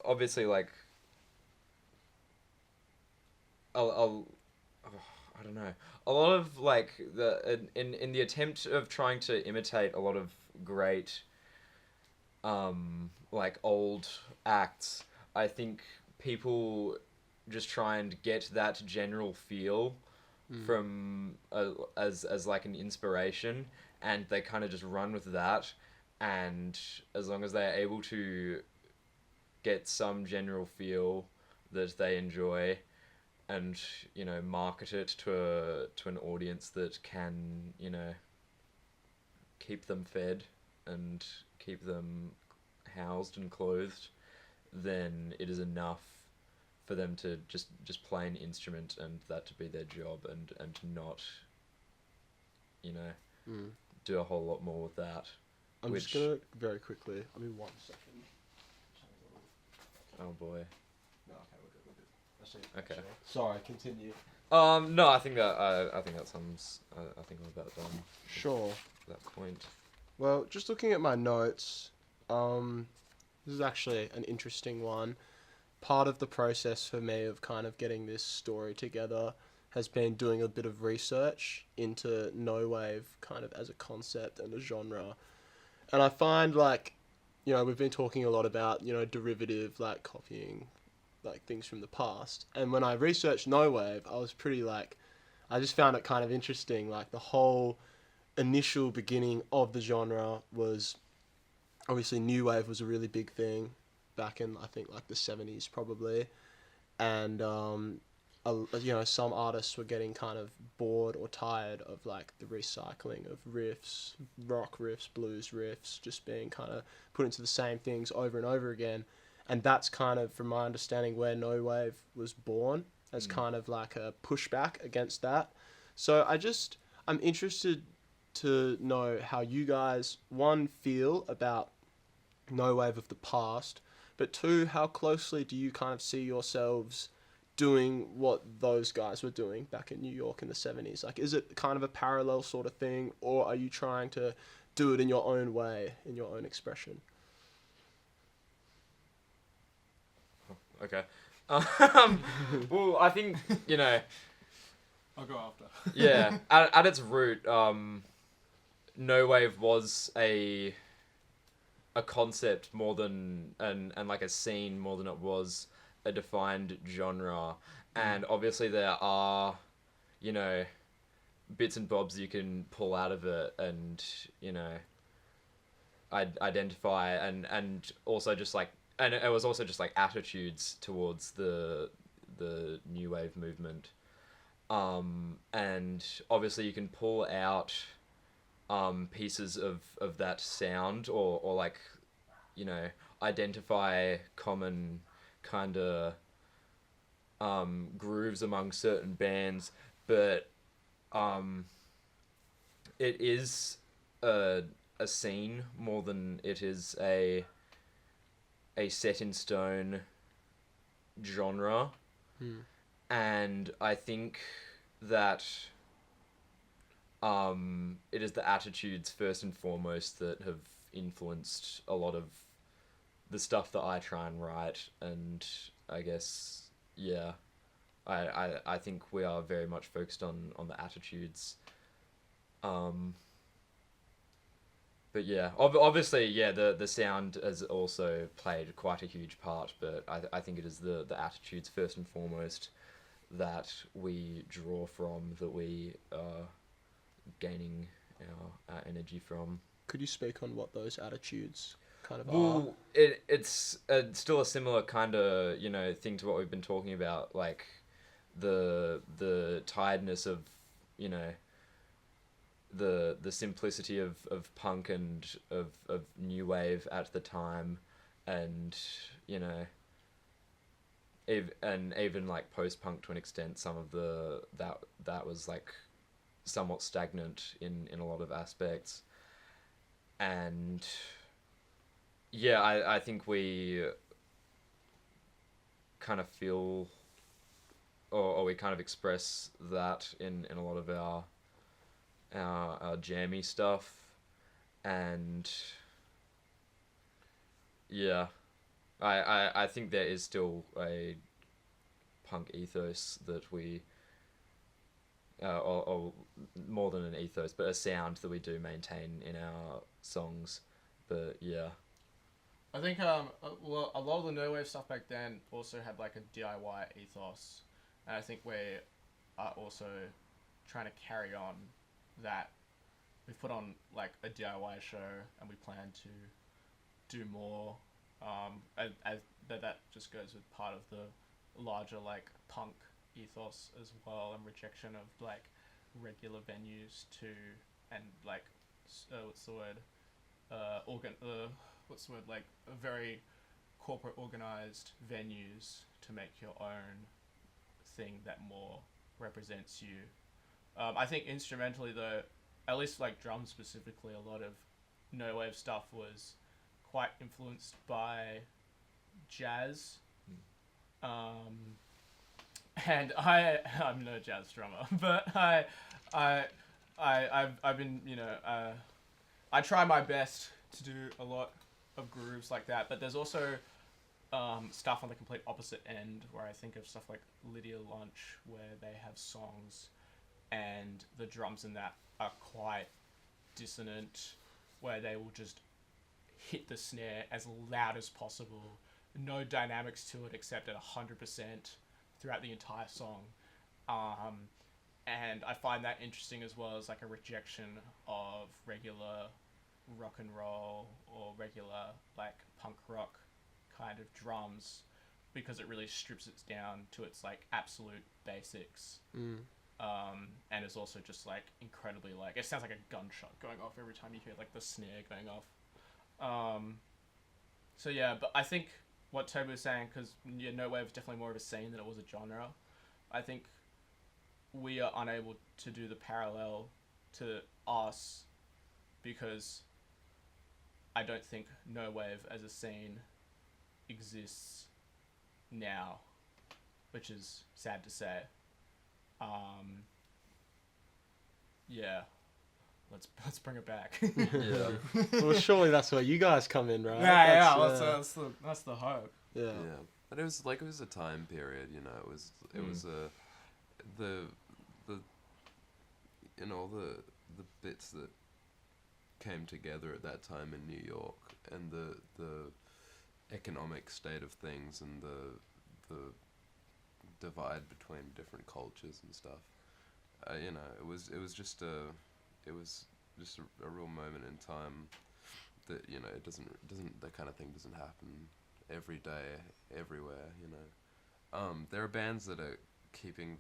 [SPEAKER 3] obviously, like, I don't know, a lot of like in the attempt of trying to imitate a lot of great, like old acts, I think people just try and get that general feel from as like an inspiration, and they kind of just run with that, and as long as they're able to get some general feel that they enjoy, and market it to an audience that can keep them fed and keep them housed and clothed, then it is enough for them to just play an instrument and that to be their job, and to not do a whole lot more with that.
[SPEAKER 2] I'm just gonna very quickly. I mean, 1 second.
[SPEAKER 3] Oh boy.
[SPEAKER 2] No, okay, we're good. That's it.
[SPEAKER 3] Okay.
[SPEAKER 2] Sure. Sorry, continue.
[SPEAKER 3] No, I think that sums. I think I'm about done
[SPEAKER 2] Sure.
[SPEAKER 3] at that point.
[SPEAKER 2] Well, just looking at my notes, this is actually an interesting one. Part of the process for me of kind of getting this story together has been doing a bit of research into no wave kind of as a concept and a genre. And I find like, we've been talking a lot about, derivative, like copying like things from the past. And when I researched no wave, I was pretty like, I just found it kind of interesting. Like the whole initial beginning of the genre was obviously new wave was a really big thing back in, I think, like the 70s probably. and some artists were getting kind of bored or tired of like the recycling of riffs, rock riffs, blues riffs, just being kind of put into the same things over and over again. And that's kind of, from my understanding, where No Wave was born, as kind of like a pushback against that. So I'm interested to know how you guys, one, feel about No Wave of the past, but two, how closely do you kind of see yourselves doing what those guys were doing back in New York in the 70s? Like, is it kind of a parallel sort of thing, or are you trying to do it in your own way, in your own expression?
[SPEAKER 3] Okay. Well, I think,
[SPEAKER 4] I'll go after.
[SPEAKER 3] yeah, at its root, No Wave was a concept more than and like a scene more than it was a defined genre. And obviously there are, bits and bobs you can pull out of it and, identify and also just like, and it was also just like attitudes towards the new wave movement. And obviously you can pull out pieces of that sound or like, identify common kind of grooves among certain bands, but it is a scene more than it is a set in stone genre. And I think that it is the attitudes first and foremost that have influenced a lot of the stuff that I try and write. And I guess, yeah, I think we are very much focused on the attitudes. But yeah, obviously, yeah, the sound has also played quite a huge part, but I think it is the attitudes first and foremost that we draw from, that we are gaining our energy from.
[SPEAKER 2] Could you speak on what those attitudes kind of are?
[SPEAKER 3] Well, it's still a similar kind of, thing to what we've been talking about, like the tiredness of, the simplicity of punk and of new wave at the time, and even like post-punk to an extent, some of that was like somewhat stagnant in a lot of aspects. And yeah, I think we kind of feel or we kind of express that in a lot of our jammy stuff. And yeah, I think there is still a punk ethos that we or more than an ethos, but a sound that we do maintain in our songs. But yeah,
[SPEAKER 4] I think a lot of the no wave stuff back then also had like a DIY ethos, and I think we are also trying to carry on that. We've put on like a DIY show, and we plan to do more. As that just goes with part of the larger like punk ethos as well, and rejection of like regular venues to and like what's the word like a very corporate organized venues to make your own thing that more represents you. I think instrumentally though, at least like drums specifically, a lot of no wave stuff was quite influenced by jazz. And I'm no jazz drummer, but I've been, I try my best to do a lot of grooves like that, but there's also stuff on the complete opposite end where I think of stuff like Lydia Lunch, where they have songs and the drums in that are quite dissonant, where they will just hit the snare as loud as possible, no dynamics to it except at 100% throughout the entire song. And I find that interesting as well as like a rejection of regular rock and roll or regular like punk rock kind of drums, because it really strips it down to its like absolute basics.
[SPEAKER 2] Mm.
[SPEAKER 4] And it's also just like incredibly like it sounds like a gunshot going off every time you hear like the snare going off. So yeah, but I think what Toby was saying, because No Wave is definitely more of a scene than it was a genre. I think we are unable to do the parallel to us because I don't think No Wave as a scene exists now, which is sad to say. Yeah, let's bring it back.
[SPEAKER 3] Yeah.
[SPEAKER 2] Well, surely that's where you guys come in, right?
[SPEAKER 4] That's the hope.
[SPEAKER 2] Yeah.
[SPEAKER 6] Yeah, but it was a time period, you know. It was the all the bits that came together at that time in New York, and the economic state of things, and the divide between different cultures and stuff. You know, it was just a real moment in time that, you know, it doesn't that kind of thing doesn't happen every day everywhere, you know. There are bands that are keeping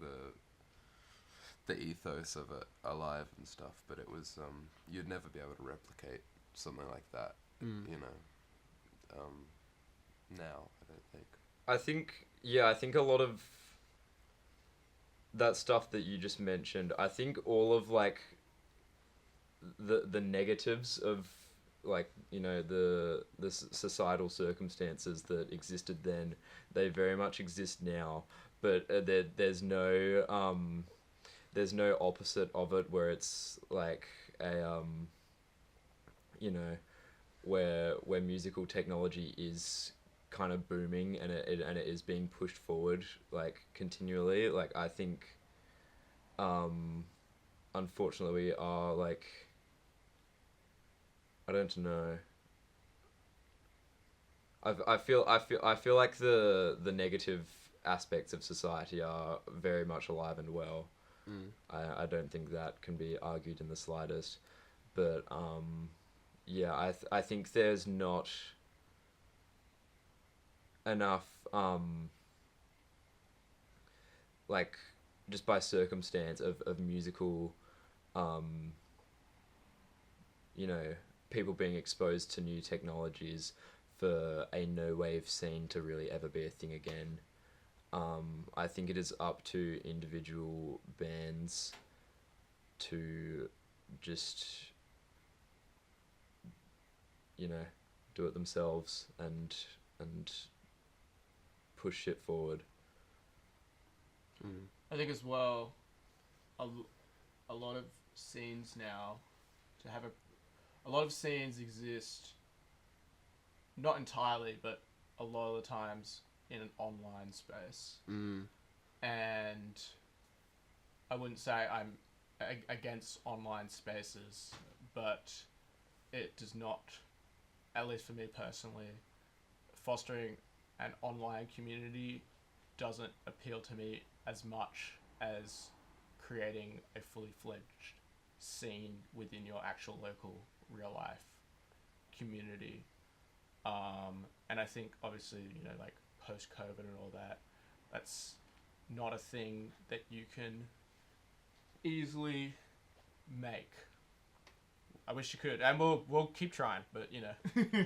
[SPEAKER 6] the ethos of it alive and stuff, but it was you'd never be able to replicate something like that, you know. Now I don't think.
[SPEAKER 3] I think a lot of that stuff that you just mentioned, I think all of like the negatives of like, you know, the societal circumstances that existed then, they very much exist now, but there's no opposite of it where it's like a you know, where musical technology is kind of booming and it is being pushed forward like continually. Like I think unfortunately we are like, I don't know, I feel like the negative aspects of society are very much alive and well. I don't think that can be argued in the slightest, but yeah, I think there's not enough like just by circumstance of musical you know, people being exposed to new technologies for a no wave scene to really ever be a thing again. I think it is up to individual bands to just, you know, do it themselves and push it forward.
[SPEAKER 4] I think as well, a lot of scenes now, a lot of scenes exist, not entirely, but a lot of the times in an online space. And I wouldn't say I'm against online spaces, but it does not, at least for me personally, fostering an online community doesn't appeal to me as much as creating a fully fledged scene within your actual local real life community. And I think obviously, you know, like post-COVID and all that, that's not a thing that you can easily make. I wish you could, and we'll keep trying, but you know.
[SPEAKER 2] Yeah.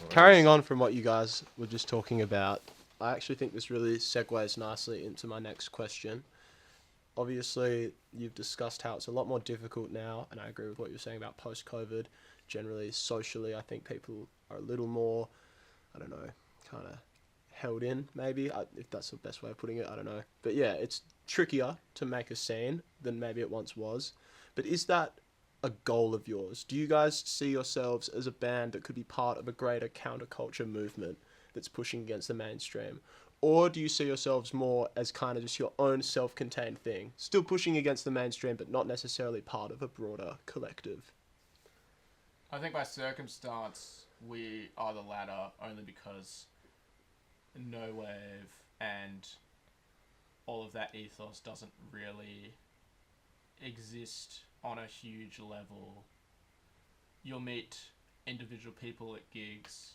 [SPEAKER 2] Carrying on from what you guys were just talking about, I actually think this really segues nicely into my next question. Obviously, you've discussed how it's a lot more difficult now, and I agree with what you're saying about post-COVID. Generally, socially, I think people are a little more, I don't know, kind of held in, maybe, if that's the best way of putting it, I don't know. But yeah, it's trickier to make a scene than maybe it once was. But is that a goal of yours? Do you guys see yourselves as a band that could be part of a greater counterculture movement that's pushing against the mainstream? Or do you see yourselves more as kind of just your own self-contained thing, still pushing against the mainstream, but not necessarily part of a broader collective?
[SPEAKER 4] I think by circumstance, we are the latter only because No Wave and all of that ethos doesn't really exist on a huge level. You'll meet individual people at gigs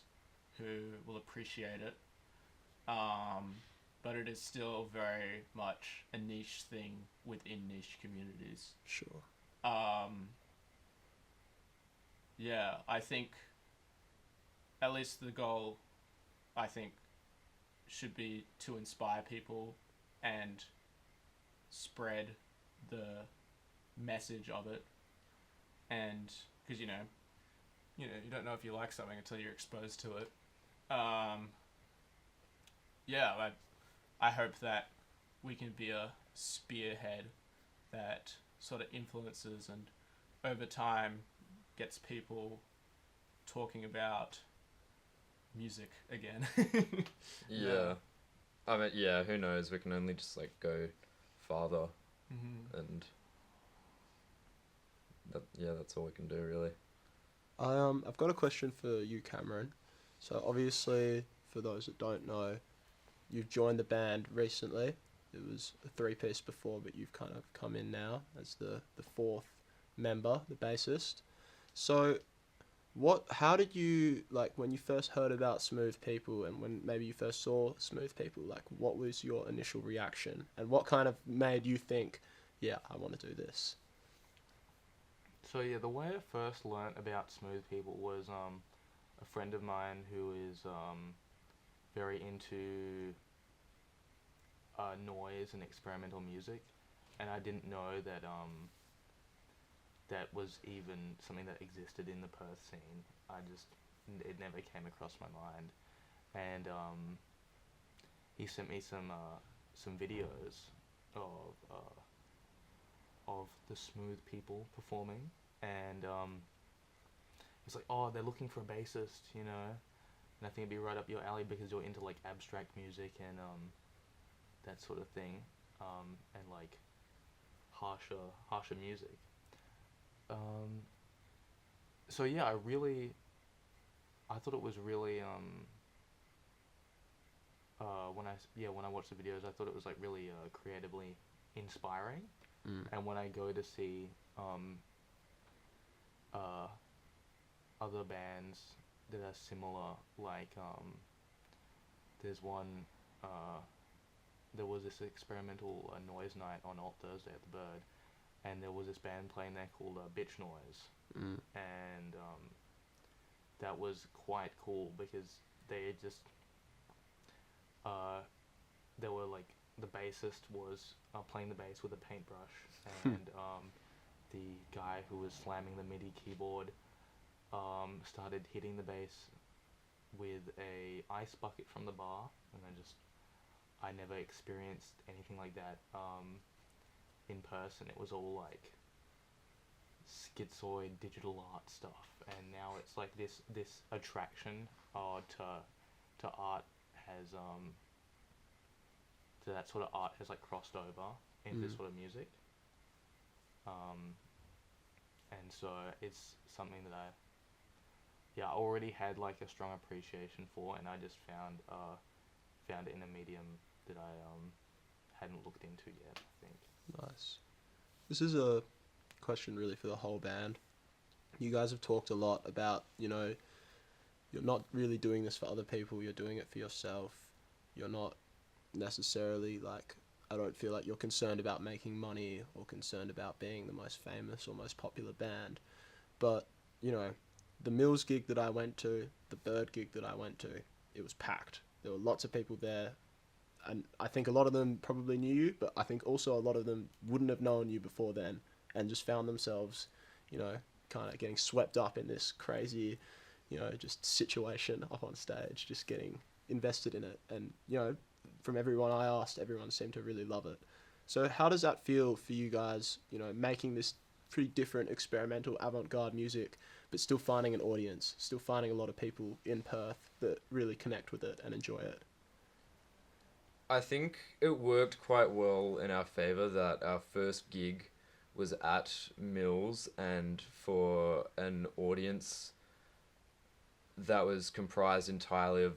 [SPEAKER 4] who will appreciate it, but it is still very much a niche thing within niche communities.
[SPEAKER 2] Sure.
[SPEAKER 4] Yeah, I think at least the goal, I think, should be to inspire people and spread the message of it. And because you don't know if you like something until you're exposed to it. Yeah, I hope that we can be a spearhead that sort of influences and over time gets people talking about music again.
[SPEAKER 3] Yeah. I mean, yeah, who knows? We can only just like go farther, and that's all we can do really.
[SPEAKER 2] I've got a question for you, Cameron. So obviously, for those that don't know, you've joined the band recently. It was a three-piece before, but you've kind of come in now as the fourth member, the bassist. So how did you, like, when you first heard about Smooth People and when maybe you first saw Smooth People, like, what was your initial reaction? And what kind of made you think, yeah, I want to do this?
[SPEAKER 5] So yeah, the way I first learnt about Smooth People was a friend of mine who is very into noise and experimental music, and I didn't know that that was even something that existed in the Perth scene. It never came across my mind, and he sent me some videos of the Smooth People performing, and it's like, oh, they're looking for a bassist, and I think it'd be right up your alley because you're into like abstract music and that sort of thing, and like harsher music. So yeah, I thought it was really when I watched the videos, I thought it was like really creatively inspiring. And when I go to see other bands that are similar, like there's one, there was this experimental noise night on Alt Thursday at the Bird, and there was this band playing there called Bitch Noise, and that was quite cool because they just they were like, the bassist was playing the bass with a paintbrush, and the guy who was slamming the MIDI keyboard started hitting the bass with a ice bucket from the bar, and I never experienced anything like that in person. It was all like schizoid digital art stuff, and now it's like this attraction to art has to that sort of art has like crossed over into this sort of music, and so it's something that I already had like a strong appreciation for, and I just found it in a medium that I hadn't looked into yet, I think.
[SPEAKER 2] Nice. This is a question really for the whole band. You guys have talked a lot about, you're not really doing this for other people, you're doing it for yourself. You're not necessarily I don't feel like you're concerned about making money or concerned about being the most famous or most popular band. But, the Mills gig that I went to, the Bird gig that I went to, it was packed. There were lots of people there, and I think a lot of them probably knew you, but I think also a lot of them wouldn't have known you before then and just found themselves, kind of getting swept up in this crazy, just situation up on stage, just getting invested in it. And, from everyone I asked, everyone seemed to really love it. So how does that feel for you guys, making this pretty different experimental avant-garde music, but still finding an audience, still finding a lot of people in Perth that really connect with it and enjoy it?
[SPEAKER 3] I think it worked quite well in our favour that our first gig was at Mills, and for an audience that was comprised entirely of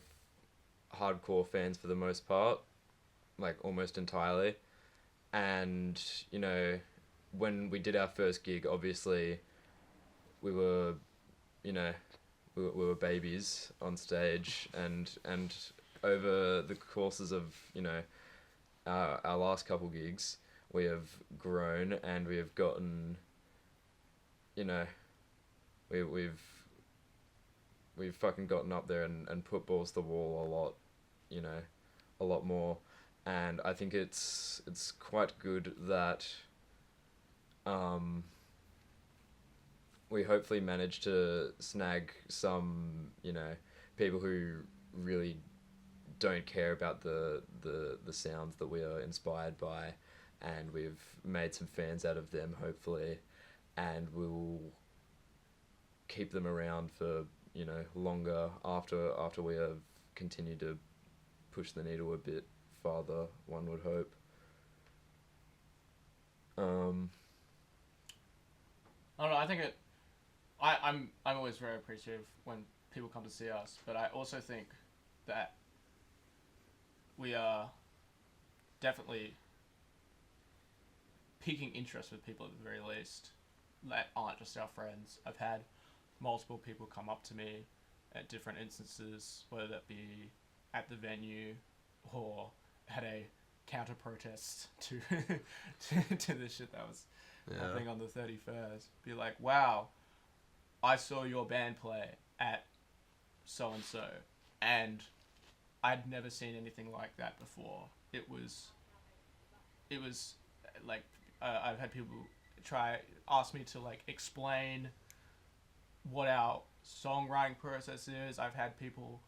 [SPEAKER 3] hardcore fans for the most part, like almost entirely. And, you know, when we did our first gig, obviously we were, you know, we were babies on stage, and over the courses of, you know, our last couple gigs, we have grown and we have gotten, you know, we've fucking gotten up there and put balls to the wall a lot, you know, a lot more. And I think it's quite good that we hopefully manage to snag some, you know, people who really don't care about the sounds that we are inspired by, and we've made some fans out of them, hopefully, and we'll keep them around for, you know, longer after we have continued to push the needle a bit farther, one would hope.
[SPEAKER 4] I don't know. I think I'm always very appreciative when people come to see us, but I also think that we are definitely piquing interest with people at the very least that aren't just our friends. I've had multiple people come up to me at different instances, whether that be at the venue or at a counter protest to to the shit that was happening on the 31st. Be like, wow, I saw your band play at so and so, and I'd never seen anything like that before. It was like I've had people ask me to like explain what our songwriting process is. I've had people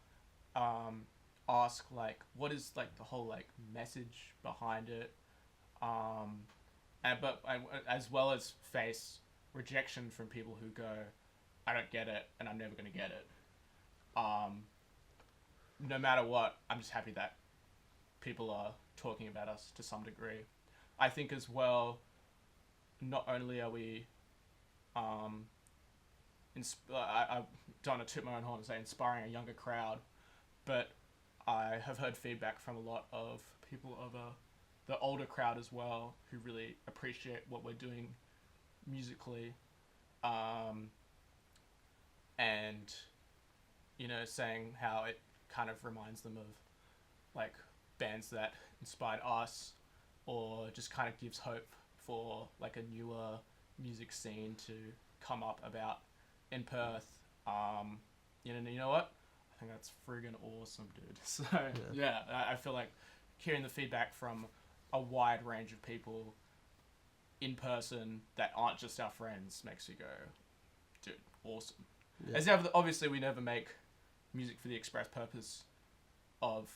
[SPEAKER 4] ask like, what is like the whole like message behind it, but as well as face rejection from people who go, I don't get it and I'm never gonna get it. No matter what, I'm just happy that people are talking about us to some degree. I think as well, not only are we I don't want to toot my own horn and say inspiring a younger crowd, but I have heard feedback from a lot of people of the older crowd as well, who really appreciate what we're doing musically, and, you know, saying how it kind of reminds them of like bands that inspired us, or just kind of gives hope for like a newer music scene to come up about in Perth. You know what? I think that's friggin' awesome, dude. So yeah, I feel like hearing the feedback from a wide range of people in person that aren't just our friends makes you go, dude, awesome.
[SPEAKER 2] Yeah.
[SPEAKER 4] As obviously we never make music for the express purpose of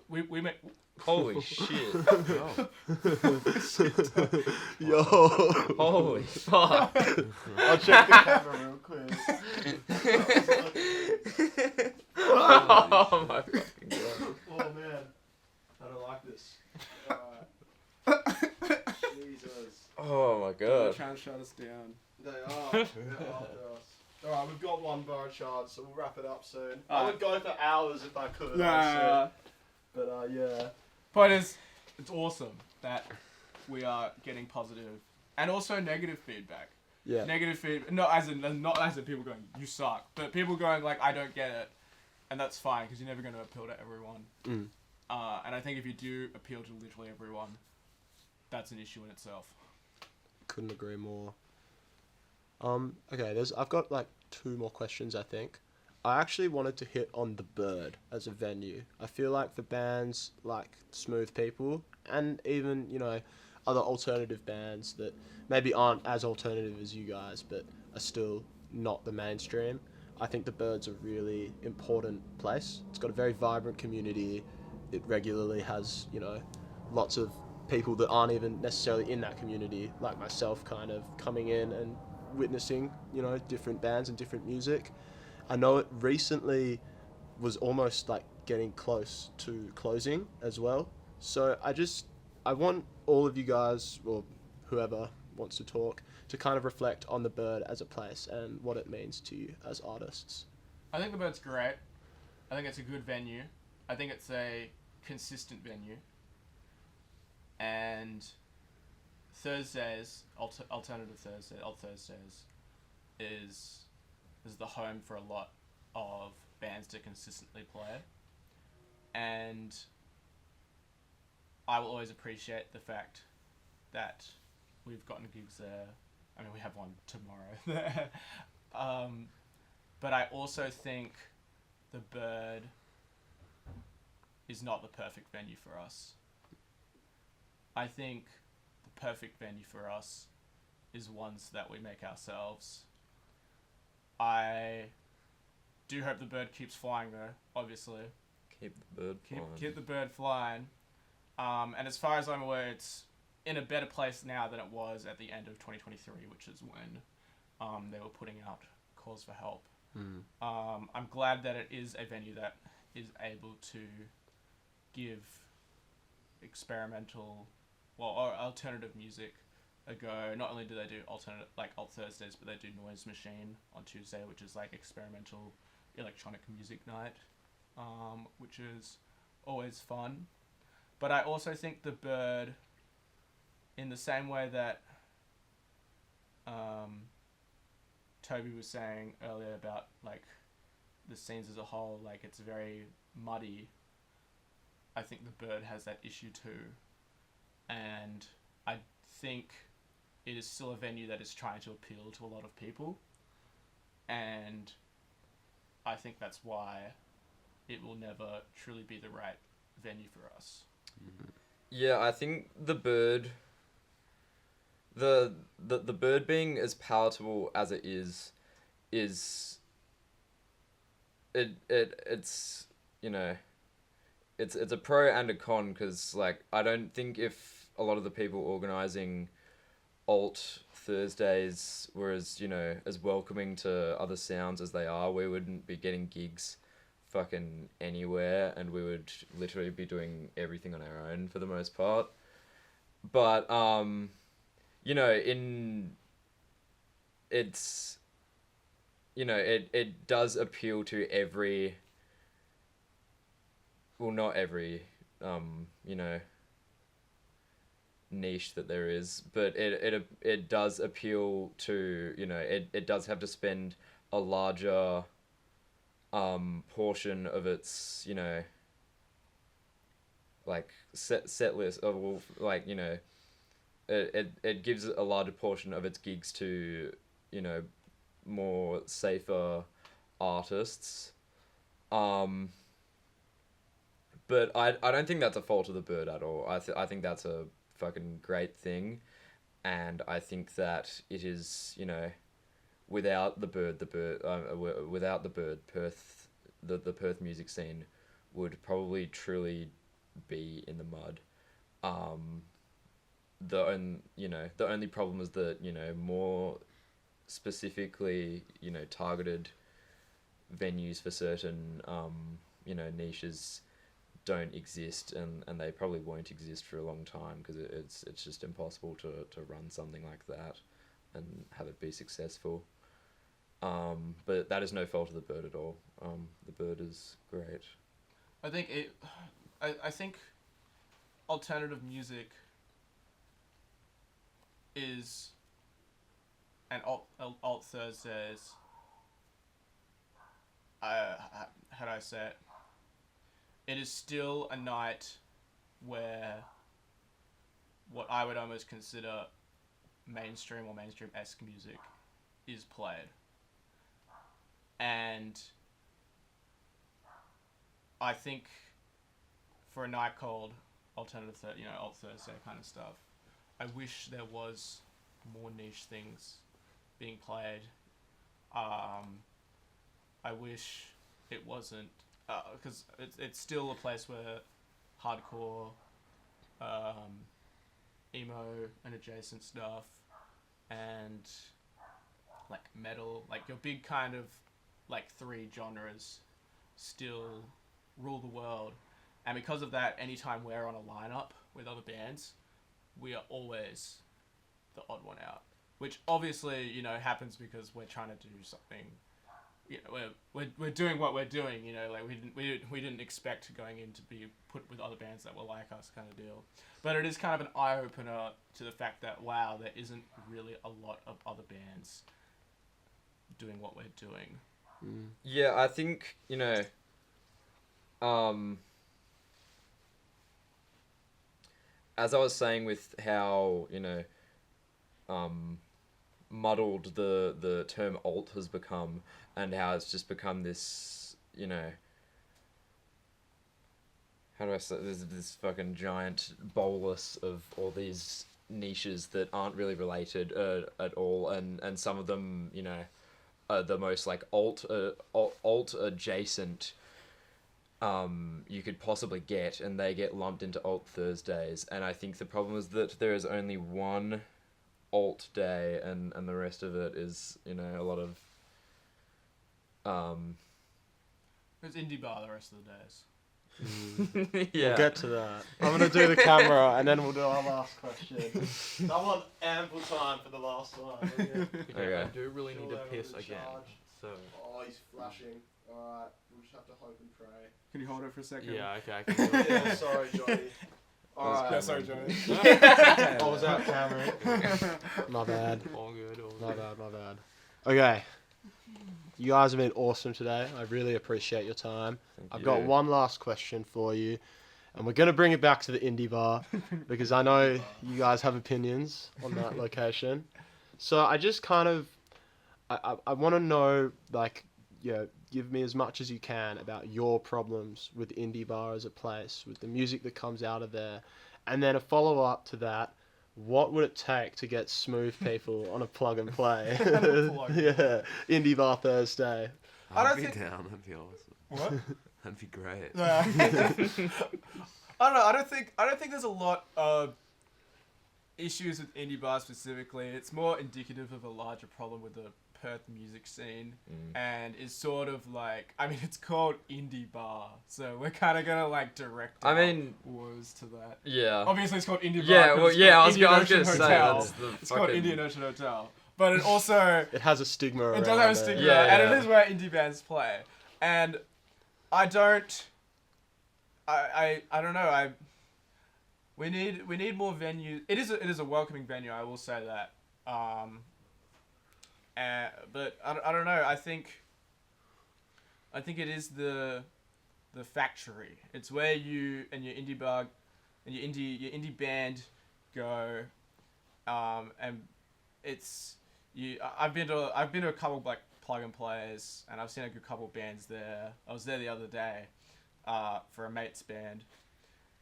[SPEAKER 4] we make.
[SPEAKER 3] Holy shit.
[SPEAKER 2] Yo.
[SPEAKER 3] Holy fuck.
[SPEAKER 2] I'll check the camera real quick.
[SPEAKER 3] Oh my fucking god.
[SPEAKER 2] Oh man, I don't like this. Jesus.
[SPEAKER 3] Oh my
[SPEAKER 7] They're
[SPEAKER 3] god.
[SPEAKER 7] trying to shut us down.
[SPEAKER 2] They are. They're after us. Alright, we've got one bar charge, so we'll wrap it up soon. I would go for hours if I could.
[SPEAKER 7] Nah.
[SPEAKER 2] But yeah.
[SPEAKER 4] Point is, it's awesome that we are getting positive and also negative feedback.
[SPEAKER 2] Yeah.
[SPEAKER 4] Negative feedback, not as in people going, you suck, but people going like, I don't get it, and that's fine because you're never going to appeal to everyone.
[SPEAKER 2] Mm.
[SPEAKER 4] And I think if you do appeal to literally everyone, that's an issue in itself.
[SPEAKER 2] Couldn't agree more. Okay, I've got like 2 more questions, I think. I actually wanted to hit on the Bird as a venue. I feel like for bands like Smooth People and even, you know, other alternative bands that maybe aren't as alternative as you guys but are still not the mainstream, I think the Bird's a really important place. It's got a very vibrant community. It regularly has, you know, lots of people that aren't even necessarily in that community, like myself, kind of coming in and witnessing, you know, different bands and different music. I know it recently was almost like getting close to closing as well. So I want all of you guys, or whoever wants to talk, to kind of reflect on the Bird as a place and what it means to you as artists.
[SPEAKER 4] I think the Bird's great. I think it's a good venue. I think it's a consistent venue. And Thursdays, alternative Thursday, odd Thursdays, is the home for a lot of bands to consistently play, and I will always appreciate the fact that we've gotten gigs there. I mean, we have one tomorrow there, but I also think the Bird is not the perfect venue for us. I think the perfect venue for us is ones that we make ourselves. I do hope the Bird keeps flying though, obviously.
[SPEAKER 3] Keep the bird flying.
[SPEAKER 4] Keep the Bird flying. And as far as I'm aware, it's in a better place now than it was at the end of 2023, which is when they were putting out calls for help. I'm glad that it is a venue that is able to give experimental, or alternative music a go. Not only do they do alternate, like Alt Thursdays, but they do Noise Machine on Tuesday, which is like experimental electronic music night, which is always fun. But I also think the Bird, in the same way that Toby was saying earlier about like the scenes as a whole, like it's very muddy. I think the Bird has that issue too, and I think it is still a venue that is trying to appeal to a lot of people, and I think that's why it will never truly be the right venue for us.
[SPEAKER 3] Yeah, I think the Bird, the Bird being as palatable as it is it's you know, it's a pro and a con, because like I don't think if a lot of the people organizing Alt Thursdays were as, you know, as welcoming to other sounds as they are, we wouldn't be getting gigs fucking anywhere, and we would literally be doing everything on our own for the most part. But you know, it's, you know, it does appeal to every, well, not every you know, niche that there is, but it does appeal to, you know, it does have to spend a larger portion of its, you know, like set list of, well, like, you know, it gives a larger portion of its gigs to, you know, more safer artists. But I don't think that's a fault of the Bird at all. I think that's a fucking great thing, and I think that it is, you know, without the Bird, Perth, the Perth music scene would probably truly be in the mud. The only problem is that, you know, more specifically, you know, targeted venues for certain you know, niches don't exist, and they probably won't exist for a long time, because it's just impossible to run something like that and have it be successful. But that is no fault of the Bird at all. The Bird is great.
[SPEAKER 4] I think alternative music is, and alt Thursdays, how do I say it? It is still a night where what I would almost consider mainstream or mainstream-esque music is played. And I think for a night called alternative, alt Thursday kind of stuff, I wish there was more niche things being played. I wish it wasn't, because it's still a place where hardcore, emo and adjacent stuff, and like metal, like your big kind of like three genres still rule the world. And because of that, anytime we're on a lineup with other bands, we are always the odd one out, which obviously, you know, happens because we're trying to do something we're doing what we're doing. You know, like we didn't expect going in to be put with other bands that were like us, kind of deal. But it is kind of an eye opener to the fact that wow, there isn't really a lot of other bands doing what we're doing.
[SPEAKER 3] Yeah, I think, as I was saying with how, muddled the term alt has become, and how it's just become this, how do I say, there's this fucking giant bolus of all these niches that aren't really related at all, and some of them, are the most like alt adjacent you could possibly get, and they get lumped into Alt Thursdays. And I think the problem is that there is only one alt day, and the rest of it is, a lot of
[SPEAKER 4] There's indie bar the rest of the days.
[SPEAKER 3] yeah.
[SPEAKER 2] We'll get to that. I'm gonna do the camera, and then we'll do our last question. I want ample time for the last one.
[SPEAKER 3] Okay.
[SPEAKER 5] I do really need to
[SPEAKER 2] All over
[SPEAKER 5] piss
[SPEAKER 2] the
[SPEAKER 5] again.
[SPEAKER 2] charge.
[SPEAKER 5] So
[SPEAKER 2] Oh, he's flashing. Alright, we'll just have to hope and pray.
[SPEAKER 4] Can you hold it for a second?
[SPEAKER 5] yeah, okay, I can do it.
[SPEAKER 2] Yeah, sorry, Johnny. Alright.
[SPEAKER 4] Yeah, sorry, Johnny.
[SPEAKER 2] I was out, Cameron. My bad.
[SPEAKER 5] All good, all
[SPEAKER 2] My
[SPEAKER 5] good.
[SPEAKER 2] bad, my bad. Okay. You guys have been awesome today. I really appreciate your time. I've got one last question for you. And we're going to bring it back to the indie bar because I know you guys have opinions on that location. So I just kind of, I want to know, like, give me as much as you can about your problems with indie bar as a place, with the music that comes out of there. And then a follow-up to that, what would it take to get Smooth People on a plug and play? Yeah, Indie Bar Thursday.
[SPEAKER 4] I don't
[SPEAKER 6] I'd be
[SPEAKER 4] think-
[SPEAKER 6] down. That'd be awesome.
[SPEAKER 4] What?
[SPEAKER 6] That'd be great.
[SPEAKER 4] I don't know. I don't think there's a lot of issues with indie bar specifically. It's more indicative of a larger problem with the Perth music scene, and is sort of like, I mean, it's called indie bar, so we're kind of gonna like direct
[SPEAKER 3] I
[SPEAKER 4] our
[SPEAKER 3] mean,
[SPEAKER 4] woes to that.
[SPEAKER 3] yeah.
[SPEAKER 4] Obviously, it's called indie bar.
[SPEAKER 3] Yeah,
[SPEAKER 4] 'cause
[SPEAKER 3] well,
[SPEAKER 4] it's
[SPEAKER 3] yeah,
[SPEAKER 4] called
[SPEAKER 3] I was
[SPEAKER 4] Indian
[SPEAKER 3] gonna
[SPEAKER 4] Ocean
[SPEAKER 3] say
[SPEAKER 4] Hotel.
[SPEAKER 3] that's the
[SPEAKER 4] It's called
[SPEAKER 3] fucking...
[SPEAKER 4] Indian Ocean Hotel, but it also
[SPEAKER 2] It has a stigma around
[SPEAKER 4] it does have a stigma,
[SPEAKER 3] Yeah,
[SPEAKER 4] and
[SPEAKER 3] yeah.
[SPEAKER 4] it is where indie bands play. And I don't know. We need more venues. It is a welcoming venue. I will say that. But I don't know. I think it is the factory. It's where you and your indie bar and your indie band go, and it's you. I've been to a couple like plug and plays, and I've seen a good couple bands there. I was there the other day, for a mate's band,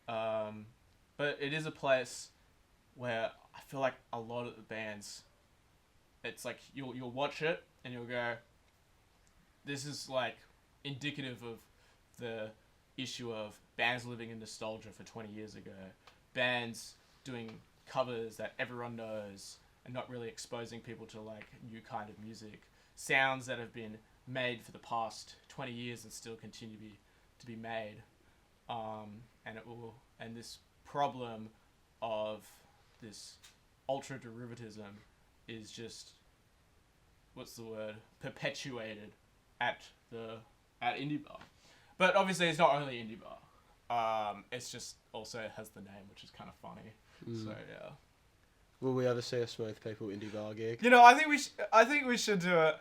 [SPEAKER 4] but it is a place where I feel like a lot of the bands, it's like you'll watch it and you'll go, this is like indicative of the issue of bands living in nostalgia for 20 years ago, bands doing covers that everyone knows and not really exposing people to like new kind of music, sounds that have been made for the past 20 years and still continue to be made, and this problem of this ultra derivativism is just, what's the word, perpetuated at indie bar. But obviously it's not only indie bar. It's just also has the name, which is kind of funny. So yeah.
[SPEAKER 2] Will we ever see a Smooth People indie bar gig?
[SPEAKER 4] You know, I think we should do it.